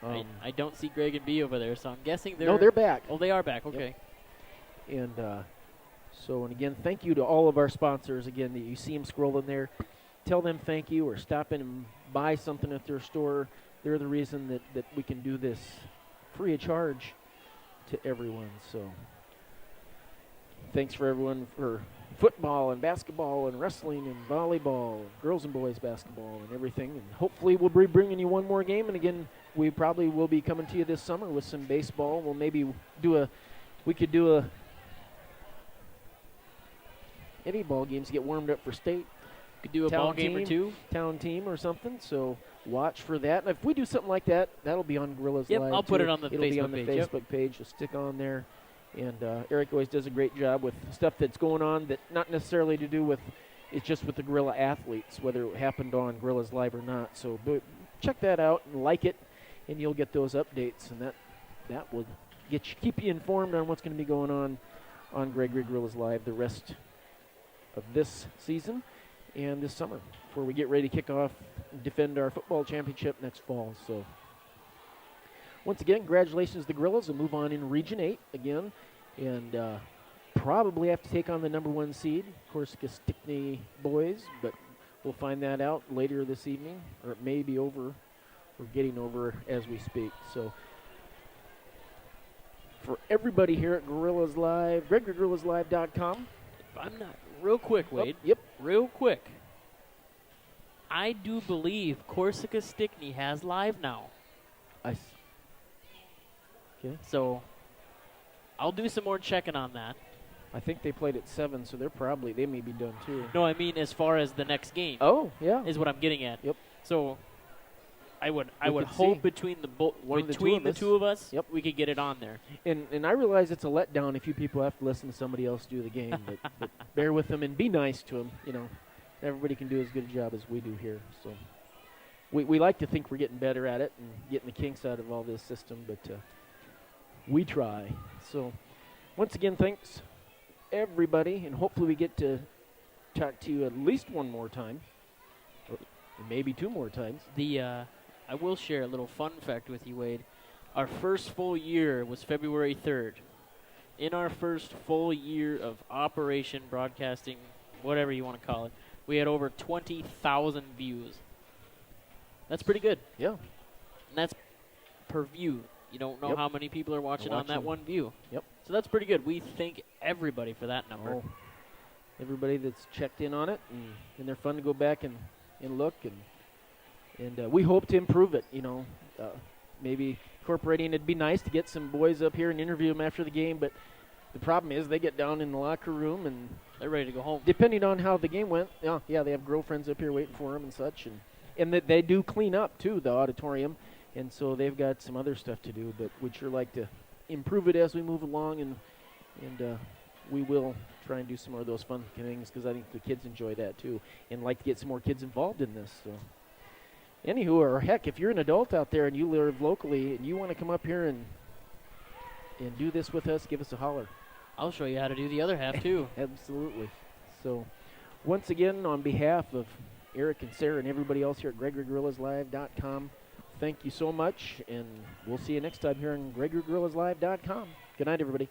I don't see Greg and B over there, so I'm guessing they're... No, they're back. Oh, they are back, okay. Yep. And and again, thank you to all of our sponsors. Again, that you see them scrolling there. Tell them thank you or stop in and buy something at their store. They're the reason that we can do this free of charge to everyone. So thanks for everyone for football and basketball and wrestling and volleyball, and girls and boys basketball and everything. And hopefully we'll be bringing you one more game. And again, we probably will be coming to you this summer with some baseball. We'll maybe we could do any ball games to get warmed up for state. Could do a ball game or two. Town team or something. So watch for that. And if we do something like that, that'll be on Gorillas Live. I'll put it on the It'll Facebook be on the page. Facebook page. So stick on there. And Eric always does a great job with stuff that's going on that not necessarily to do with, it's just with the Gorilla athletes, whether it happened on Gorillas Live or not. So check that out and like it, and you'll get those updates. And that will keep you informed on what's going to be going on Gregory Gorillas Live the rest of this season and this summer before we get ready to kick off and defend our football championship next fall. So once again, congratulations to the Gorillas and move on in Region 8 again, and probably have to take on the number 1 seed, Corsica Stickney boys, but we'll find that out later this evening, or it may be over or getting over as we speak. So for everybody here at Gorillas Live, GregoryGorillasLive.com. If I'm not real quick, Wade. Yep. Real quick. I do believe Corsica Stickney has live now. Okay. So I'll do some more checking on that. I think they played at 7, so they may be done too. No, I mean as far as the next game. Oh, yeah. Is what I'm getting at. Yep. So I would could hope see. between the two of us, yep, we could get it on there. And I realize it's a letdown if you people have to listen to somebody else do the game, but bear with them and be nice to them. You know, everybody can do as good a job as we do here. So we like to think we're getting better at it and getting the kinks out of all this system, but we try. So once again, thanks everybody, and hopefully we get to talk to you at least one more time, or maybe 2 more times. I will share a little fun fact with you, Wade. Our first full year was February 3rd. In our first full year of operation, broadcasting, whatever you want to call it, we had over 20,000 views. That's pretty good. Yeah. And that's per view. You don't know how many people are watching on that one view. Yep. So that's pretty good. We thank everybody for that number. Oh, everybody that's checked in on it, and they're fun to go back and look, and we hope to improve it. You know, maybe incorporating. It'd be nice to get some boys up here and interview them after the game, but the problem is they get down in the locker room and they're ready to go home. Depending on how the game went, yeah, they have girlfriends up here waiting for them and such, and that they do clean up too, the auditorium, and so they've got some other stuff to do. But we'd sure like to improve it as we move along, and we will try and do some more of those fun things because I think the kids enjoy that too and like to get some more kids involved in this. So, anywho, or heck, if you're an adult out there and you live locally and you want to come up here and do this with us, give us a holler. I'll show you how to do the other half too. Absolutely. So, once again, on behalf of Eric and Sarah and everybody else here at GregoryGorillasLive.com, thank you so much, and we'll see you next time here on GregoryGorillasLive.com. Good night, everybody.